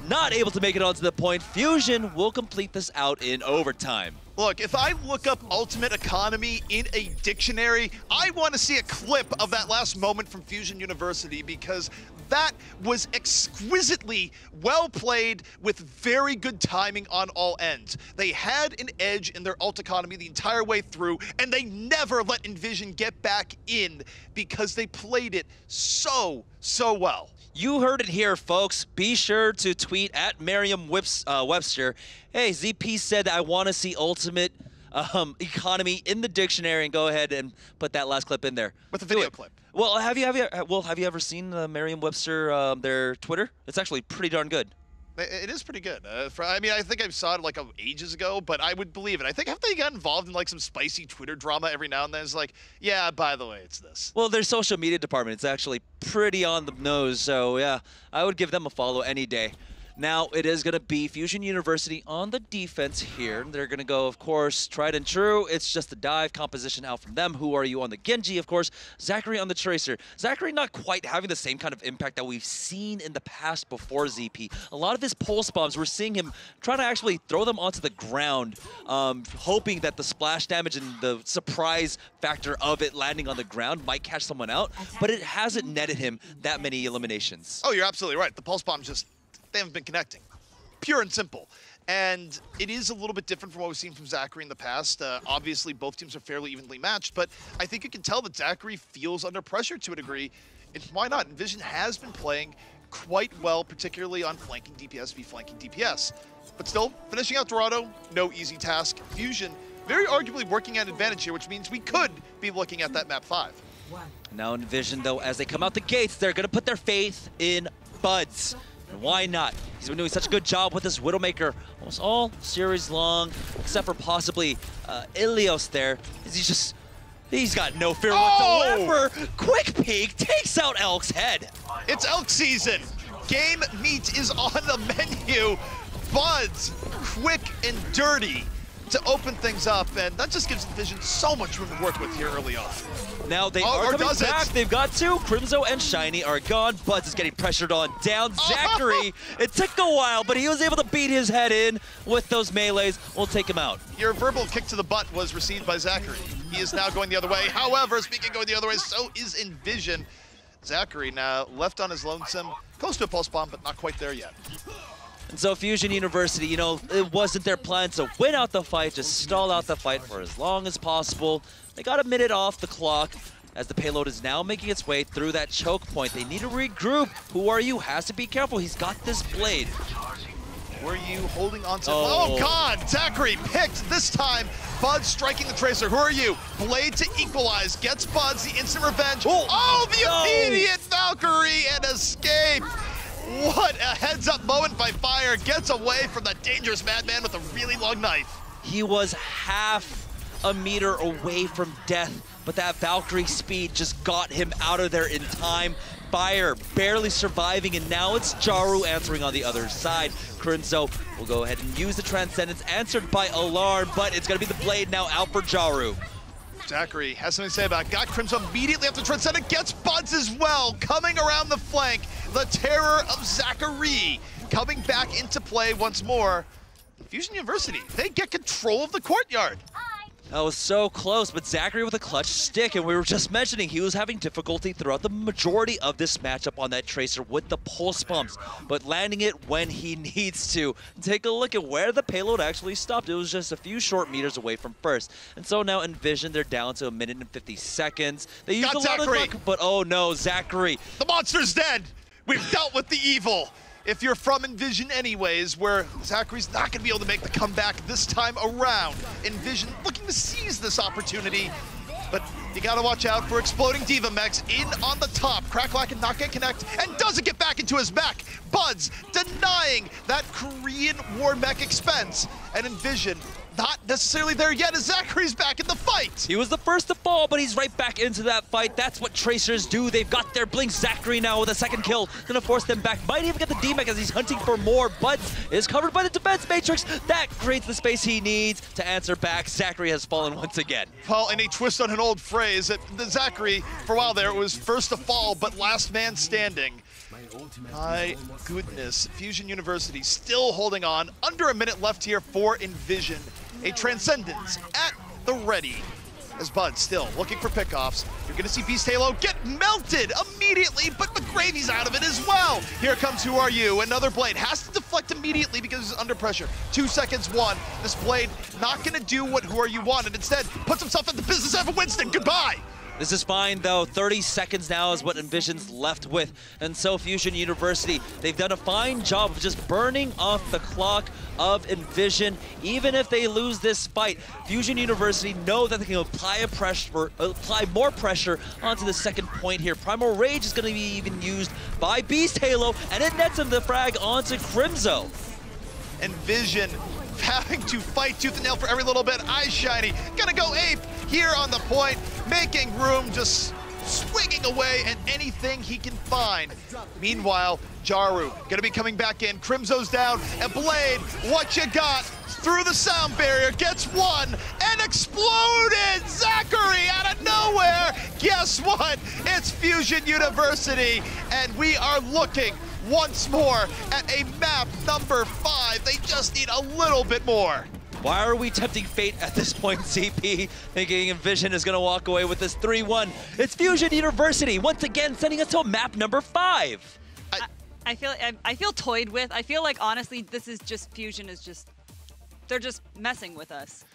not able to make it onto the point. Fusion will complete this out in overtime. Look, if I look up Ultimate Economy in a dictionary, I want to see a clip of that last moment from Fusion University, because that was exquisitely well played with very good timing on all ends. They had an edge in their ult economy the entire way through, and they never let EnVision get back in because they played it so well. You heard it here, folks. Be sure to tweet at Merriam-Webster. Hey, ZP said I want to see Ultimate Economy in the dictionary, and go ahead and put that last clip in there. With a video clip. Well, have you ever seen Merriam-Webster their Twitter? It's actually pretty darn good. It is pretty good. I mean, I think I saw it like ages ago, but I would believe it. I think they got involved in like some spicy Twitter drama every now and then. It's like, yeah, by the way, it's this. Well, their social media department is actually pretty on the nose, so yeah, I would give them a follow any day. Now it is going to be Fusion University on the defense here. They're going to go, of course, tried and true. It's just a dive composition out from them. Who Are You on the Genji, of course. Zachary on the Tracer. Zachary not quite having the same kind of impact that we've seen in the past before ZP. A lot of his pulse bombs, we're seeing him try to actually throw them onto the ground, hoping that the splash damage and the surprise factor of it landing on the ground might catch someone out, but it hasn't netted him that many eliminations. Oh, you're absolutely right. The pulse bombs just, they haven't been connecting. pure and simple. And it is a little bit different from what we've seen from Zachary in the past. Obviously, both teams are fairly evenly matched, but I think you can tell that Zachary feels under pressure to a degree. And why not? EnVision has been playing quite well, particularly on flanking DPS v flanking DPS. But still, finishing out Dorado, no easy task. Fusion, very arguably working at advantage here, which means we could be looking at that map 5. Now EnVision, though, as they come out the gates, they're going to put their faith in Buds. And why not? He's been doing such a good job with this Widowmaker almost all series long, except for possibly Ilios there. He's got no fear whatsoever. Quick peek takes out Elk's head. It's Elk season. Game meat is on the menu. Buds, quick and dirty to open things up, and that just gives EnVision so much room to work with here early on. Now they are coming back. They've got two. Crimzo and Shiny are gone. Buds is getting pressured on down. Zachary, it took a while, but he was able to beat his head in with those melees. We'll take him out. Your verbal kick to the butt was received by Zachary. He is now going the other way. However, speaking of going the other way, so is EnVision. Zachary now left on his lonesome, close to a pulse bomb, but not quite there yet. And so Fusion University, you know, it wasn't their plan to win out the fight, just stall out the fight for as long as possible. They got a minute off the clock as the payload is now making its way through that choke point. They need to regroup. Who are you? Has to be careful. He's got this blade. Were you holding on to... Oh, God! Zachary picked this time. Buds striking the Tracer. Who are you? Blade to equalize. Gets Buds the instant revenge. Oh, the immediate Valkyrie and escape. What a heads-up moment by Fire. Gets away from the dangerous madman with a really long knife. He was half a meter away from death, but that Valkyrie speed just got him out of there in time. Fire barely surviving, and now it's Jaru answering on the other side. Crimzo will go ahead and use the Transcendence, answered by Alarm, but it's going to be the blade now out for Jaru. Zachary has something to say about it. Got Crimzo immediately after Transcendent, gets Buds as well, coming around the flank. The terror of Zachary coming back into play once more. Fusion University, they get control of the courtyard. That was so close, but Zachary with a clutch stick, and we were just mentioning he was having difficulty throughout the majority of this matchup on that Tracer with the pulse bumps, but landing it when he needs to. Take a look at where the payload actually stopped. It was just a few short meters away from first. And so now EnVision, they're down to 1 minute and 50 seconds. They used a lot of luck, but oh no, Zachary. The monster's dead. We've dealt with the evil. If you're from EnVision anyways, where Zachary's not going to be able to make the comeback this time around. EnVision looking to seize this opportunity, but you got to watch out for exploding Diva Mechs in on the top. Cracklack and not get connect, and doesn't get back into his mech. Buds denying that Korean War mech expense, and EnVision not necessarily there yet as Zachary's back in the fight. He was the first to fall, but he's right back into that fight. That's what Tracers do. They've got their blink. Zachary now with a second kill. Gonna force them back. Might even get the D-Mech as he's hunting for more. Buds is covered by the defense matrix. That creates the space he needs to answer back. Zachary has fallen once again. Well, in a twist on an old phrase, the Zachary, for a while there, it was first to fall, but last man standing. My goodness, Fusion University still holding on. Under a minute left here for EnVision. A Transcendence at the ready as Bud still looking for pickoffs. You're going to see Beast Halo get melted immediately, but McGravy's out of it as well. Here comes Who Are You? Another blade has to deflect immediately because it's under pressure. 2 seconds, 1. This blade not going to do what Who Are You wanted. Instead, puts himself at the business end of Winston. Goodbye. This is fine, though. 30 seconds now is what EnVision's left with. And so Fusion University, they've done a fine job of just burning off the clock of EnVision. Even if they lose this fight, Fusion University know that they can apply more pressure onto the second point here. Primal Rage is going to be even used by Beast Halo, and it nets him the frag onto Crimzo. EnVision having to fight tooth and nail for every little bit. Eyes Shiny, gonna go ape here on the point, making room, just swinging away at anything he can find. Meanwhile, Jaru gonna be coming back in. Crimzo's down, and Blade, what you got? Through the sound barrier, gets one, and exploded! Zachary out of nowhere! Guess what? It's Fusion University, and we are looking once more at a map number 5. They just need a little bit more. Why are we tempting fate at this point, CP? Thinking EnVision is going to walk away with this 3-1. It's Fusion University, once again, sending us to map number 5. I feel toyed with. I feel like honestly, this is just Fusion they're just messing with us.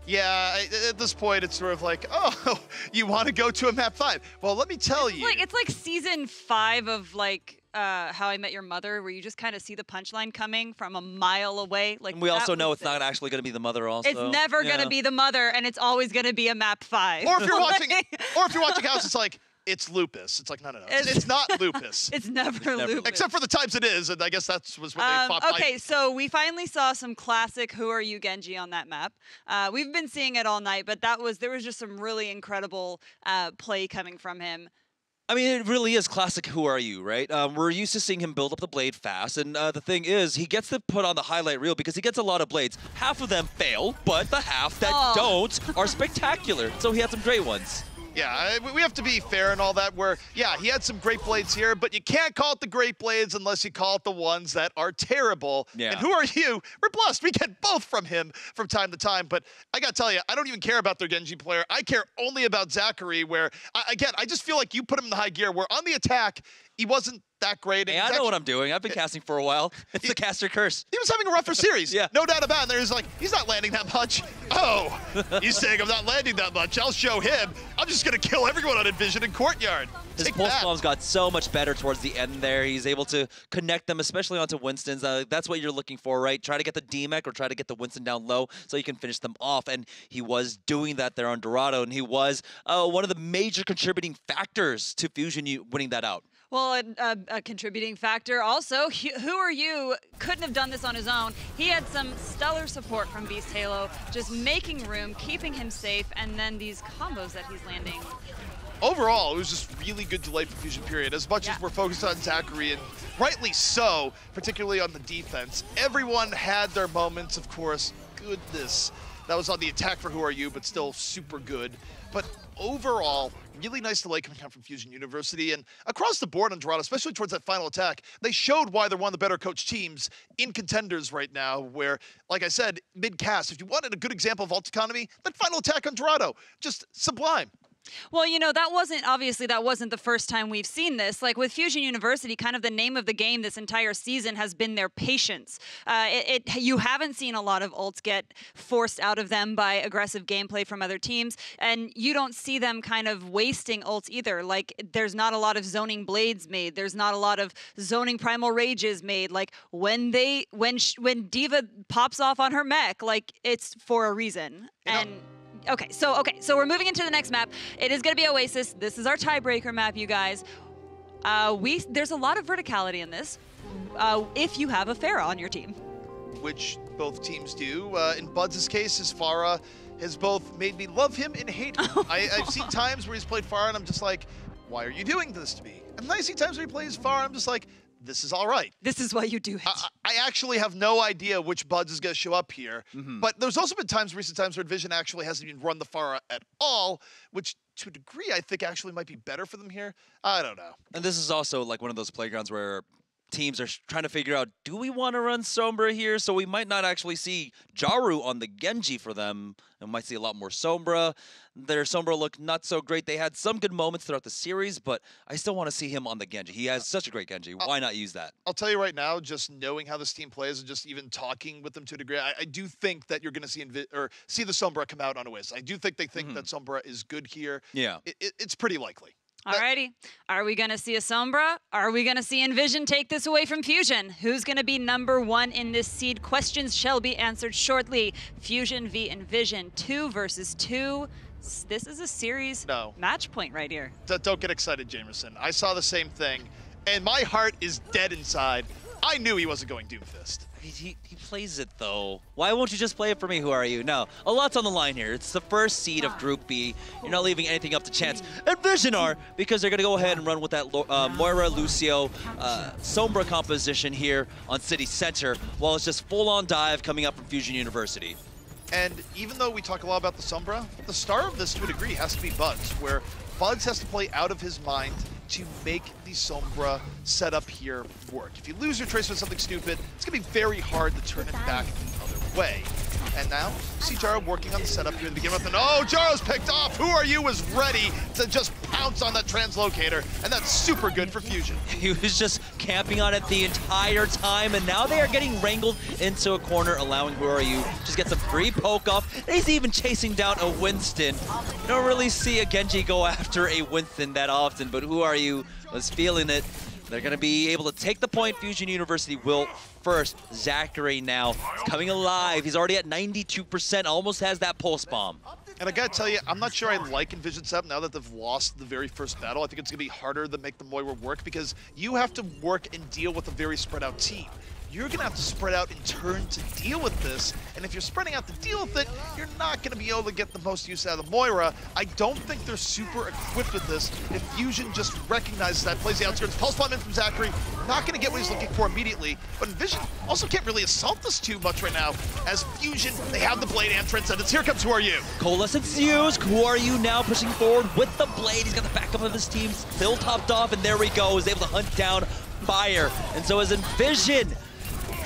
Yeah, at this point, it's sort of like, oh, you want to go to a map 5? Well, let me tell you. It's like season 5 of like How I Met Your Mother, where you just kind of see the punchline coming from a mile away. Like, and we also know it's not actually going to be the mother. Also, it's never going to be the mother, and it's always going to be a map 5. Or if you're watching House, it's like, it's lupus. It's like, no. It's not lupus. It's never lupus. Except for the times it is, and I guess that was when they fought. Okay, so we finally saw some classic Who Are You Genji on that map. We've been seeing it all night, but there was just some really incredible play coming from him. I mean, it really is classic Who Are You, right? We're used to seeing him build up the blade fast, and the thing is, he gets to put on the highlight reel because he gets a lot of blades. Half of them fail, but the half that don't are spectacular, so he had some great ones. Yeah, we have to be fair and all that, where, yeah, he had some great blades here, but you can't call it the great blades unless you call it the ones that are terrible. Yeah. And Who Are You? We're blessed. We get both from him from time to time, but I got to tell you, I don't even care about their Genji player. I care only about Zachary, where, again, I just feel like you put him in the high gear, where on the attack, he wasn't that great. Hey, I know what I'm doing. I've been casting for a while. It's the caster curse. He was having a rougher series. Yeah. No doubt about it. There's like, he's not landing that much. Oh, he's saying I'm not landing that much. I'll show him. I'm just going to kill everyone on EnVision and Courtyard. His pulse bombs got so much better towards the end there. He's able to connect them, especially onto Winston's. That's what you're looking for, right? Try to get the DMEC or try to get the Winston down low so you can finish them off. And he was doing that there on Dorado, and he was one of the major contributing factors to Fusion winning that out. Well, a contributing factor also, Who Are You couldn't have done this on his own. He had some stellar support from Beast Halo, just making room, keeping him safe, and then these combos that he's landing. Overall, it was just really good delay for Fusion period. As much as we're focused on Zachary, and rightly so, particularly on the defense, everyone had their moments, of course. Goodness. That was on the attack for Who Are You, but still super good. But overall, really nice delay coming out from Fusion University, and across the board on Dorado, especially towards that final attack, they showed why they're one of the better coached teams in Contenders right now, where, like I said, mid-cast, if you wanted a good example of ult economy, that final attack on Dorado, just sublime. Well, you know, that wasn't the first time we've seen this. Like with Fusion University, kind of the name of the game this entire season has been their patience. You haven't seen a lot of ults get forced out of them by aggressive gameplay from other teams, and you don't see them kind of wasting ults either. Like there's not a lot of zoning blades made. There's not a lot of zoning primal rages made. Like when Diva pops off on her mech, like it's for a reason. Okay, so we're moving into the next map. It is going to be Oasis. This is our tiebreaker map, you guys. There's a lot of verticality in this, if you have a Pharah on your team. Which both teams do. In Buds' case, his Pharah has both made me love him and hate him. I've seen times where he's played Pharah and I'm just like, why are you doing this to me? And then I see times where he plays Pharah, I'm just like, this is all right. This is why you do it. I actually have no idea which Buds is going to show up here. But there's also been recent times where EnVision actually hasn't even run the Pharah at all, which to a degree I think actually might be better for them here. I don't know. And this is also like one of those playgrounds where teams are trying to figure out, do we want to run Sombra here? So we might not actually see Jaru on the Genji for them. And we might see a lot more Sombra. Their Sombra look not so great. They had some good moments throughout the series, but I still want to see him on the Genji. He has such a great Genji. Why not use that? I'll tell you right now, just knowing how this team plays and just even talking with them to a degree, I do think that you're going to see the Sombra come out on Oasis. I do think they think that Sombra is good here. Yeah. It's pretty likely. Alrighty. Are we going to see a Sombra? Are we going to see EnVision take this away from Fusion? Who's going to be #1 in this seed? Questions shall be answered shortly. Fusion v EnVision, 2 versus 2. This is a series match point right here. Don't get excited, Jamerson. I saw the same thing, and my heart is dead inside. I knew he wasn't going Doomfist. He plays it, though. Why won't you just play it for me? Who are you? No. A lot's on the line here. It's the first seed of Group B. You're not leaving anything up to chance. EnVision are, because they're going to go ahead and run with that Moira, Lucio, Sombra composition here on City Center, while it's just full-on dive coming up from Fusion University. And even though we talk a lot about the Sombra, the star of this, to a degree, has to be Buds, where Buds has to play out of his mind to make the Sombra setup here work. If you lose your Tracer with something stupid, it's going to be very hard to turn it back the other way. And now, see Jaro working on the setup here in the beginning with an, oh, Jaro's picked off. Who Are You was ready to just pounce on that translocator, and that's super good for Fusion. He was just camping on it the entire time, and now they are getting wrangled into a corner, allowing Who Are You just get some free poke off. And he's even chasing down a Winston. You don't really see a Genji go after a Winston that often, but Who Are You was feeling it. They're going to be able to take the point. Fusion University will first. Zachary now is coming alive. He's already at 92%, almost has that pulse bomb. And I gotta tell you, I'm not sure I like EnVision setup now that they've lost the very first battle. I think it's gonna be harder to make the Moira work because you have to work and deal with a very spread out team. You're gonna have to spread out in turn to deal with this, and if you're spreading out to deal with it, you're not gonna be able to get the most use out of the Moira. I don't think they're super equipped with this. If Fusion just recognizes that, plays the outskirts, pulse bomb in from Zachary, not gonna get what he's looking for immediately, but EnVision also can't really assault this too much right now, as Fusion, they have the Blade and Transcendence. Here comes Who Are You? Coalescence used. Who Are You now pushing forward with the Blade? He's got the backup of his team still topped off, and there we go. He's able to hunt down Fire, and so as EnVision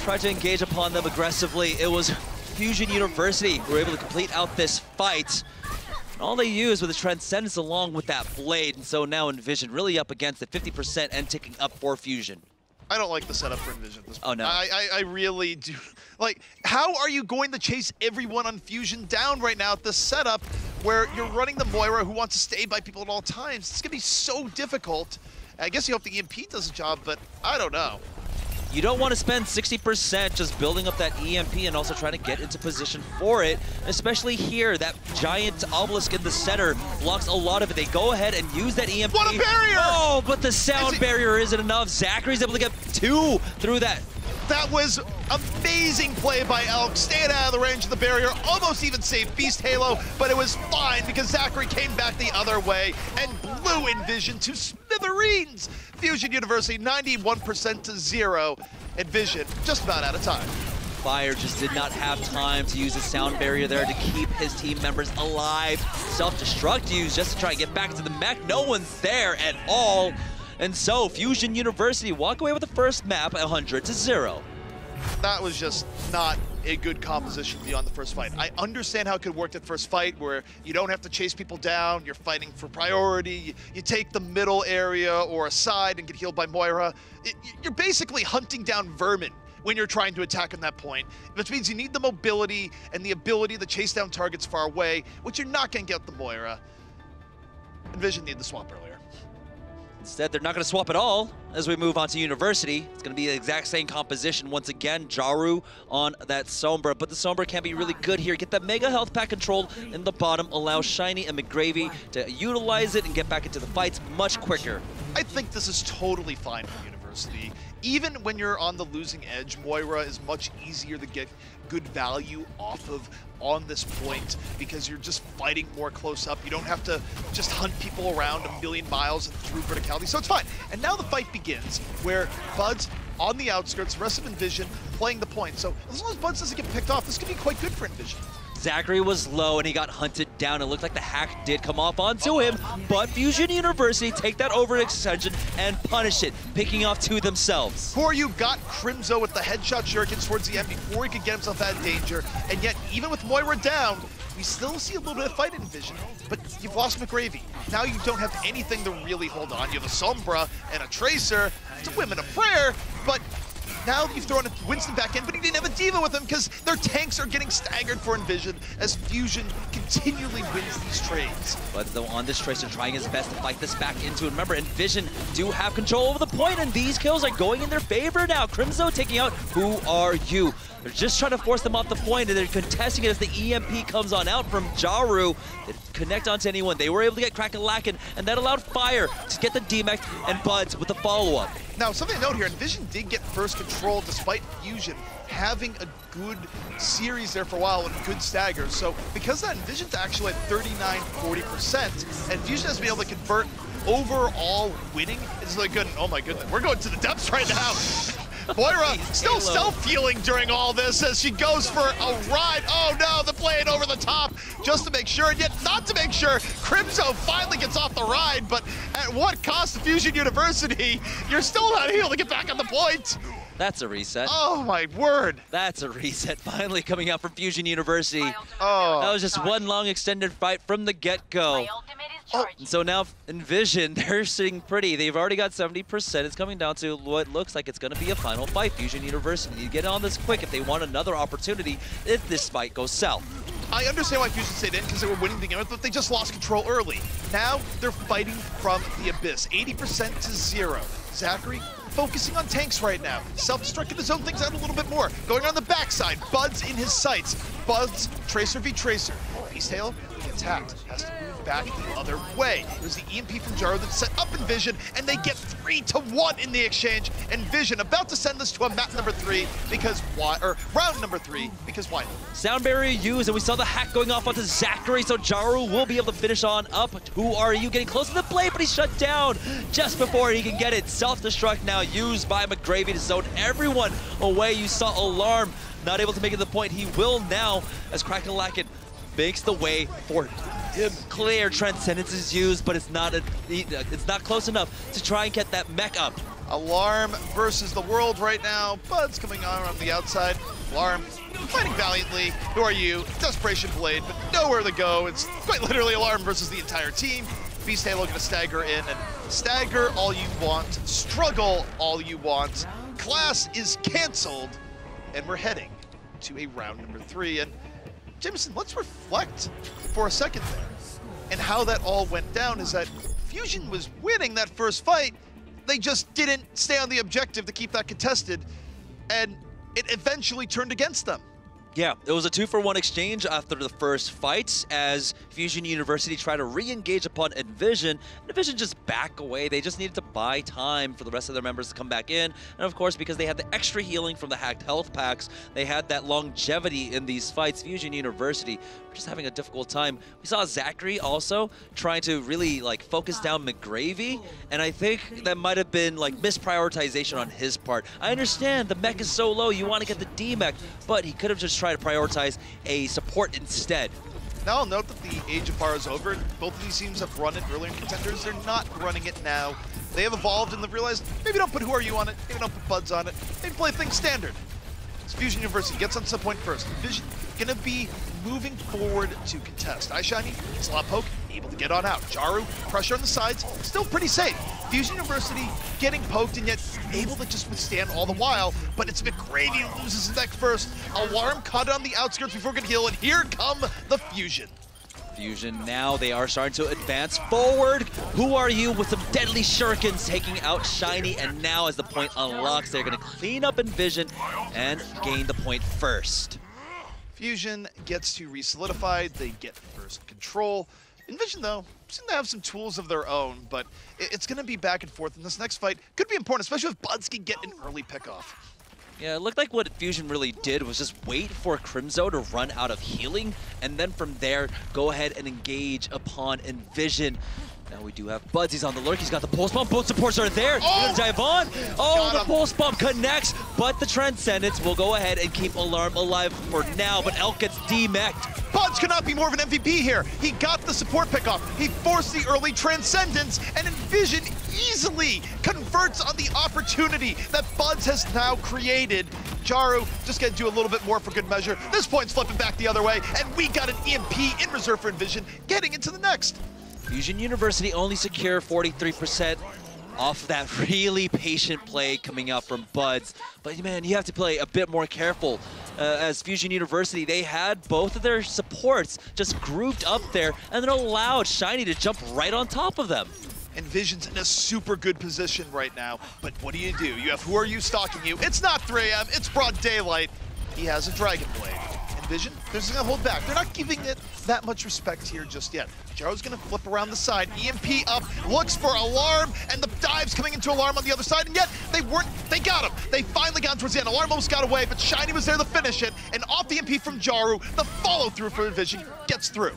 tried to engage upon them aggressively, it was Fusion University who were able to complete out this fight. And all they used was the Transcendence along with that Blade, and so now EnVision really up against the 50% and ticking up for Fusion. I don't like the setup for EnVision at this point. Oh, no. I really do. Like, how are you going to chase everyone on Fusion down right now at this setup where you're running the Moira who wants to stay by people at all times? It's going to be so difficult. I guess you hope the EMP does the job, but I don't know. You don't want to spend 60% just building up that EMP and also trying to get into position for it, especially here. That giant obelisk in the center blocks a lot of it. They go ahead and use that EMP. What a barrier! Oh, but the sound barrier isn't enough. Zachary's able to get 2 through that. That was amazing play by Elk. Stayed out of the range of the barrier, almost even saved Beast Halo, but it was fine because Zachary came back the other way and blew EnVision to smithereens. Fusion University 91% to 0. EnVision just about out of time. Fire just did not have time to use the sound barrier there to keep his team members alive. Self-destruct used just to try and get back to the mech. No one's there at all. And so Fusion University walk away with the first map 100 to 0. That was just not a good composition beyond the first fight. I understand how it could work that first fight where you don't have to chase people down, you're fighting for priority, you take the middle area or a side and get healed by Moira. You're basically hunting down vermin when you're trying to attack at that point, which means you need the mobility and the ability to chase down targets far away, which you're not going to get with the Moira. EnVision need the swap earlier. Instead, they're not going to swap at all as we move on to University. It's going to be the exact same composition. Once again, Jaru on that Sombra, but the Sombra can be really good here. Get that Mega Health Pack control in the bottom, allow Shiny and McGravy to utilize it and get back into the fights much quicker. I think this is totally fine for University. Even when you're on the losing edge, Moira is much easier to get good value off of on this point because you're just fighting more close up. You don't have to just hunt people around a million miles and through verticality, so it's fine. And now the fight begins where Bud's on the outskirts, the rest of EnVision playing the point. So as long as Buds doesn't get picked off, this could be quite good for EnVision. Zachary was low and he got hunted down. It looked like the hack did come off onto him, but Fusion University take that overextension and punish it, picking off 2 themselves. Who Are You got Crimzo with the headshot shurikens towards the end before he could get himself out of danger, and yet even with Moira down, we still see a little bit of fight in EnVision, but you've lost McGravy. Now you don't have anything to really hold on. You have a Sombra and a Tracer. It's a Women of Prayer, but now you've thrown Winston back in, but he didn't have a Diva with him because their tanks are getting staggered for EnVision as Fusion continually wins these trades. But though on this Tracer trying his best to fight this back into it. Remember, EnVision do have control over the point, and these kills are going in their favor now. Crimzo taking out Who Are You? They're just trying to force them off the point, and they're contesting it as the EMP comes on out from Jaru. They didn't connect onto anyone. They were able to get Crack-a-Lackin', and that allowed Fire to get the DMX and Buds with the follow-up. Now, something to note here, EnVision did get first control despite Fusion having a good series there for a while and good staggers. So because of that, EnVision's actually at 39–40%, and Fusion has been able to convert overall winning. It's like good. Oh my goodness, we're going to the depths right now. Moira still self-healing during all this as she goes for a ride. Oh no, the Blade over the top just to make sure, and yet not to make sure. Crimzo finally gets off the ride, but at what cost to Fusion University? You're still not able to get back on the point. That's a reset. Oh my word! That's a reset finally coming out from Fusion University. Oh. That was just one long extended fight from the get-go. Oh. And so now EnVision, they're sitting pretty. They've already got 70%. It's coming down to what looks like it's going to be a final fight. Fusion University need to get on this quick if they want another opportunity if this fight goes south. I understand why Fusion stayed in because they were winning the game, but they just lost control early. Now they're fighting from the abyss, 80% to 0. Zachary focusing on tanks right now, self-destructing his own things out a little bit more. Going on the backside, Bud's in his sights. Bud's Tracer v Tracer. Beasttail attacked, has to move back the other way. It was the EMP from Jaro that set up EnVision, and they get 3-1 in the exchange. EnVision about to send this to a map number 3 because why? Or round number 3 because why? Sound barrier used, and we saw the hack going off onto Zachary, so Jaro will be able to finish on up. Who are you? Getting close to the blade, but he's shut down just before he can get it. Self-destruct now used by McGravy to zone everyone away. You saw Alarm not able to make it to the point. He will now, as Krakenlaken makes the way for him. Clear Transcendence is used, but it's not close enough to try and get that mech up. Alarm versus the world right now. Bud's coming on the outside. Alarm fighting valiantly. Who are you? Desperation Blade, but nowhere to go. It's quite literally Alarm versus the entire team. Beasttail looking to stagger in, and stagger all you want, struggle all you want. Class is canceled, and we're heading to a round number 3. And Jamerson, let's reflect for a second there. And how that all went down is that Fusion was winning that first fight. They just didn't stay on the objective to keep that contested, and it eventually turned against them. Yeah, it was a 2-for-1 exchange after the first fight as Fusion University tried to re-engage upon EnVision. EnVision just back away. They just needed to buy time for the rest of their members to come back in. And of course, because they had the extra healing from the hacked health packs, they had that longevity in these fights. Fusion University were just having a difficult time. We saw Zachary also trying to really focus down McGravy, and I think that might have been misprioritization on his part. I understand the mech is so low, you want to get the D-mech, but he could have just tried to prioritize a support instead. Now I'll note that the Age of Fire is over. Both of these teams have run it earlier in Contenders. They're not running it now. They have evolved and they've realized maybe don't put Who Are You on it, maybe don't put Buds on it, maybe play things standard. So Fusion University gets on some point first. EnVision gonna be moving forward to contest. iShiny, slot poke, able to get on out. Jaro, pressure on the sides, still pretty safe. Fusion University getting poked and yet able to just withstand all the while, but it's McGravy who loses his neck first. Alarm caught on the outskirts before it could heal, and here come the Fusion. Fusion now, they are starting to advance forward. Who Are You with some deadly shurikens taking out Shiny, and now as the point unlocks, they're gonna clean up EnVision and gain the point first. Fusion gets to re-solidify, they get first control. EnVision, though, seem to have some tools of their own, but it's going to be back and forth, and this next fight could be important, especially if Buds can get an early pickoff. Yeah, it looked like what Fusion really did was just wait for Crimzo to run out of healing, and then from there, go ahead and engage upon EnVision. Now we do have Buds, he's on the lurk, he's got the pulse bomb, both supports are there, he's gonna dive on. Oh, the pulse bomb connects, but the Transcendence will go ahead and keep Alarm alive for now, but Elk gets D-mech'd. Buds cannot be more of an MVP here. He got the support pickoff, he forced the early Transcendence, and EnVision easily converts on the opportunity that Buds has now created. Jaro just gonna do a little bit more for good measure. This point's flipping back the other way, and we got an EMP in reserve for EnVision, getting into the next. Fusion University only secure 43% off that really patient play coming out from Buds. But man, you have to play a bit more careful. As Fusion University, they had both of their supports just grouped up there and then allowed Shiny to jump right on top of them. EnVision's in a super good position right now, but what do? You have Who Are You stalking you. It's not 3 AM, it's broad daylight. He has a Dragon Blade. EnVision, they're just gonna hold back. They're not giving it that much respect here just yet. Jaro's gonna flip around the side, EMP up, looks for Alarm, and the dive's coming into Alarm on the other side, and yet they got him. They finally got towards the end. Alarm almost got away, but Shiny was there to finish it, and off the EMP from Jaro, the follow-through for EnVision gets through.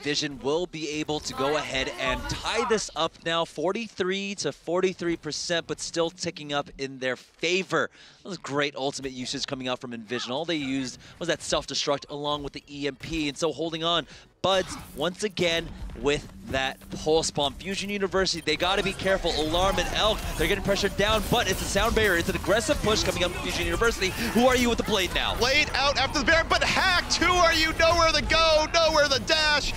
EnVision will be able to go ahead and tie this up now, 43 to 43%, but still ticking up in their favor. That was great ultimate usage coming out from EnVision. All they used was that self-destruct along with the EMP, and so holding on. Buds, once again, with that pulse bomb. Fusion University, they gotta be careful. Alarm and Elk, they're getting pressured down, but it's a sound barrier. It's an aggressive push coming up from Fusion University. Who are you with the blade now? Blade out after the barrier, but hacked. Who are you? Nowhere to go, nowhere to dash.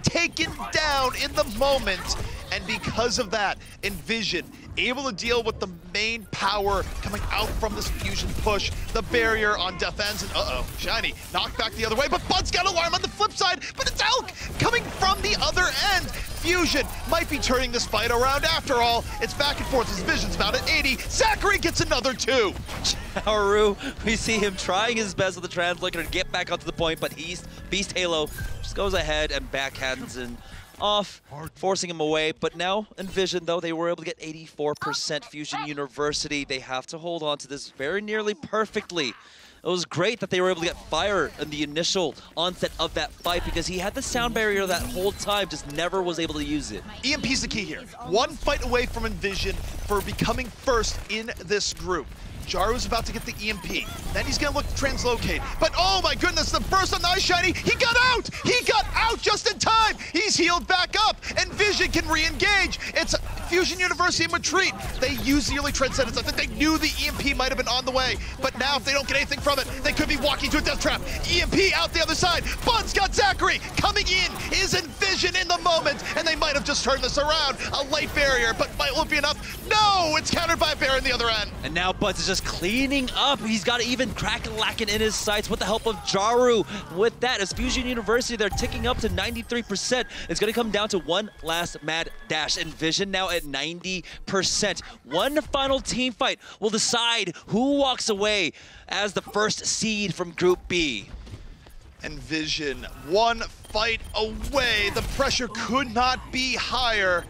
Taken down in the moment. And because of that, EnVision able to deal with the main power coming out from this Fusion push. The barrier on death ends, and Shiny knocked back the other way, but Bud's got Alarm on the flip side, but it's Elk coming from the other end. Fusion might be turning this fight around after all. It's back and forth. His vision's about at 80. Zachary gets another 2. Haru, we see him trying his best with the translator to get back onto the point, but Beast Halo just goes ahead and backhands and off, forcing him away. But now EnVision, though, they were able to get 84% Fusion University. They have to hold on to this very nearly perfectly. It was great that they were able to get fire in the initial onset of that fight because he had the sound barrier that whole time, just never was able to use it. EMP's the key here. One fight away from EnVision for becoming first in this group. Jaru's about to get the EMP. Then he's gonna look to translocate. But oh my goodness, the burst on the Ice Shiny, he got out! He got out just in time! He's healed back up, and EnVision can re-engage. It's Fusion University in retreat. They used the early Transcendence. I think they knew the EMP might have been on the way, but now if they don't get anything from it, they could be walking to a death trap. EMP out the other side. Bud's got Zachary. Coming in is EnVision in the moment, and they might have just turned this around. A light barrier, but might it be enough? No, it's countered by a barrier on the other end. And now Buds is just cleaning up. He's got even Crack-a-lackin' in his sights with the help of Jaru. With that, as Fusion University, they're ticking up to 93%. It's going to come down to one last mad dash. EnVision now at 90%. One final team fight will decide who walks away as the first seed from Group B. EnVision, one fight away. The pressure could not be higher.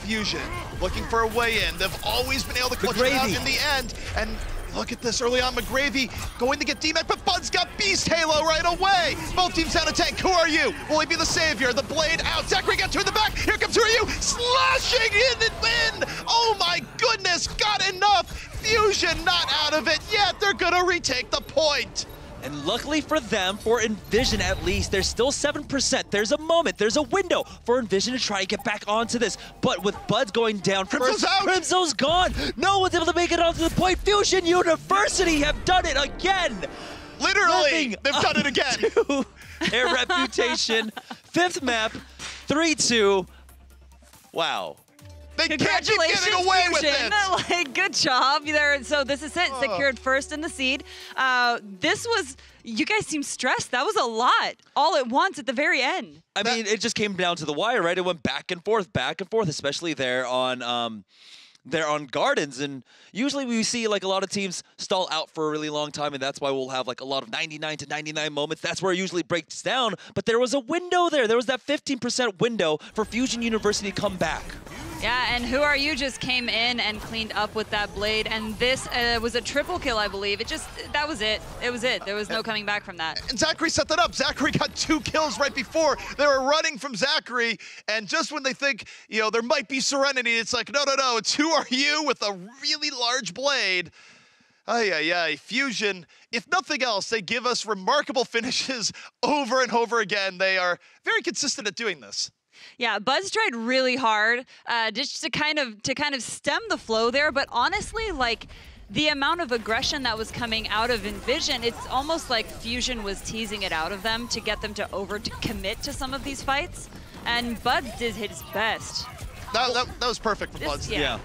Fusion looking for a way in. They've always been able to clutch it out in the end. And look at this early on, McGravy going to get DMAC, but Bud's got Beast Halo right away. Both teams down a tank. Who are you? Will he be the savior? The blade out. Zachary got 2 in the back. Here comes Who Are You? Slashing in and win. Oh my goodness, got enough. Fusion not out of it yet. They're gonna retake the point. And luckily for them, for EnVision at least, there's still 7%. There's a moment, there's a window for EnVision to try to get back onto this. But with Buds going down Crimso's first, out. Crimso's gone. No one's able to make it onto the point. Fusion University have done it again. Literally, they've done it again. Their reputation. 5th map, 3-2. Wow. They can't keep getting away with it. Like, good job there. So this is it. Secured first in the seed. This was, you guys seem stressed. That was a lot all at once at the very end. I mean, it just came down to the wire, right? It went back and forth, especially there on Gardens. And usually we see like a lot of teams stall out for a really long time, and that's why we'll have like a lot of 99 to 99 moments. That's where it usually breaks down. But there was a window there. There was that 15% window for Fusion University to come back. Yeah, and Who Are You just came in and cleaned up with that blade, and this was a triple kill, I believe. That was it. It was it. There was no coming back from that. And Zachary set that up. Zachary got 2 kills right before. They were running from Zachary, and just when they think, you know, there might be serenity, it's like, no, it's Who Are You with a really large blade. Fusion, if nothing else, they give us remarkable finishes over and over again. They are very consistent at doing this. Yeah, Buzz tried really hard just to kind of stem the flow there, but honestly, like, the amount of aggression that was coming out of EnVision, it's almost like Fusion was teasing it out of them to get them to commit to some of these fights, and Buzz did his best. That was perfect for Buds. Yeah.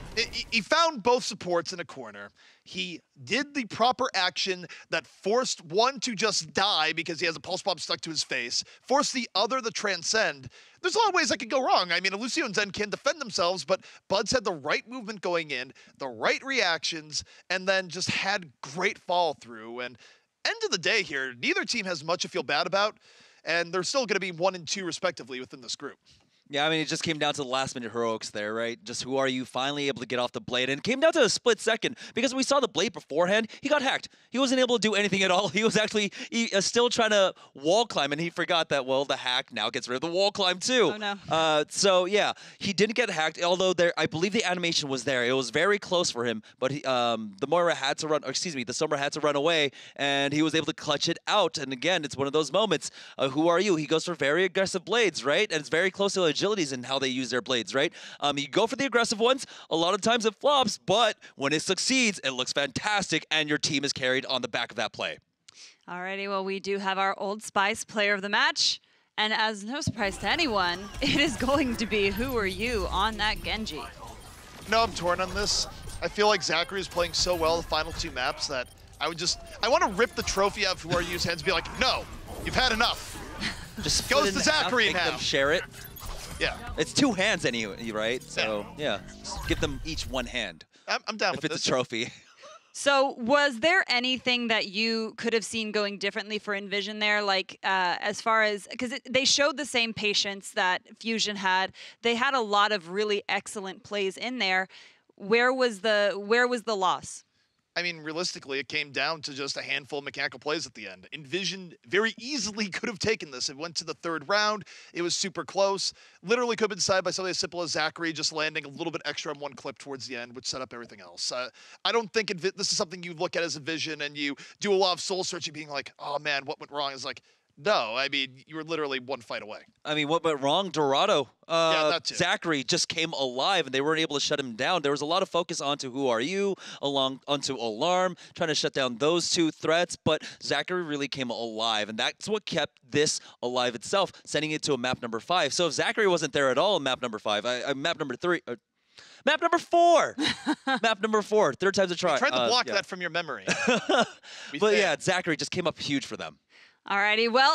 He found both supports in a corner. He did the proper action that forced one to just die because he has a pulse bomb stuck to his face, forced the other to transcend. There's a lot of ways that could go wrong. I mean, Lucio and Zen can defend themselves, but Buds had the right movement going in, the right reactions, and then just had great follow through. And end of the day here, neither team has much to feel bad about, and they're still going to be 1 and 2 respectively within this group. Yeah, I mean, it just came down to the last-minute heroics there, right? Just who are you finally able to get off the blade? And it came down to a split second because we saw the blade beforehand. He got hacked. He wasn't able to do anything at all. He was actually still trying to wall climb, and he forgot that, well, the hack now gets rid of the wall climb, too. Oh, no. So, yeah, he didn't get hacked, although I believe the animation was there. It was very close for him, but the Moira had to run, or excuse me, the Sombra had to run away, and he was able to clutch it out. And again, it's one of those moments. Who are you? He goes for very aggressive blades, right? And it's very close to agilities in how they use their blades, right? You go for the aggressive ones. A lot of times it flops, but when it succeeds, it looks fantastic, and your team is carried on the back of that play. Alrighty, well, we do have our Old Spice player of the match. And as no surprise to anyone, it is going to be who are you on that Genji. No, I'm torn on this. I feel like Zachary is playing so well the final 2 maps that I want to rip the trophy out of who are you's hands and be like, no, you've had enough. Just goes to Zachary now. now. Share it. Yeah. It's 2 hands anyway, right? So, yeah. Just give them each 1 hand. I'm down with this. If it's a trophy. So was there anything that you could have seen going differently for EnVision there? Like as far as, because they showed the same patience that Fusion had. They had a lot of really excellent plays in there. Where was the loss? I mean, realistically, it came down to just a handful of mechanical plays at the end. EnVision very easily could have taken this. It went to the 3rd round. It was super close. Literally could have been decided by something as simple as Zachary just landing a little bit extra on 1 clip towards the end, which set up everything else. I don't think this is something you look at as EnVision and you do a lot of soul searching, being like, oh man, what went wrong? It's like, no, I mean, you were literally 1 fight away. I mean, what went wrong? Dorado. Yeah, that too. Zachary just came alive, and they weren't able to shut him down. There was a lot of focus onto who are you, onto Alarm, trying to shut down those 2 threats, but Zachary really came alive, and that's what kept this alive itself, sending it to a map number 5. So if Zachary wasn't there at all in map number 5, map number 3... Map number 4! Map number 4. 3rd time's a try. I tried to block that from your memory. But yeah, Zachary just came up huge for them. Alrighty, well.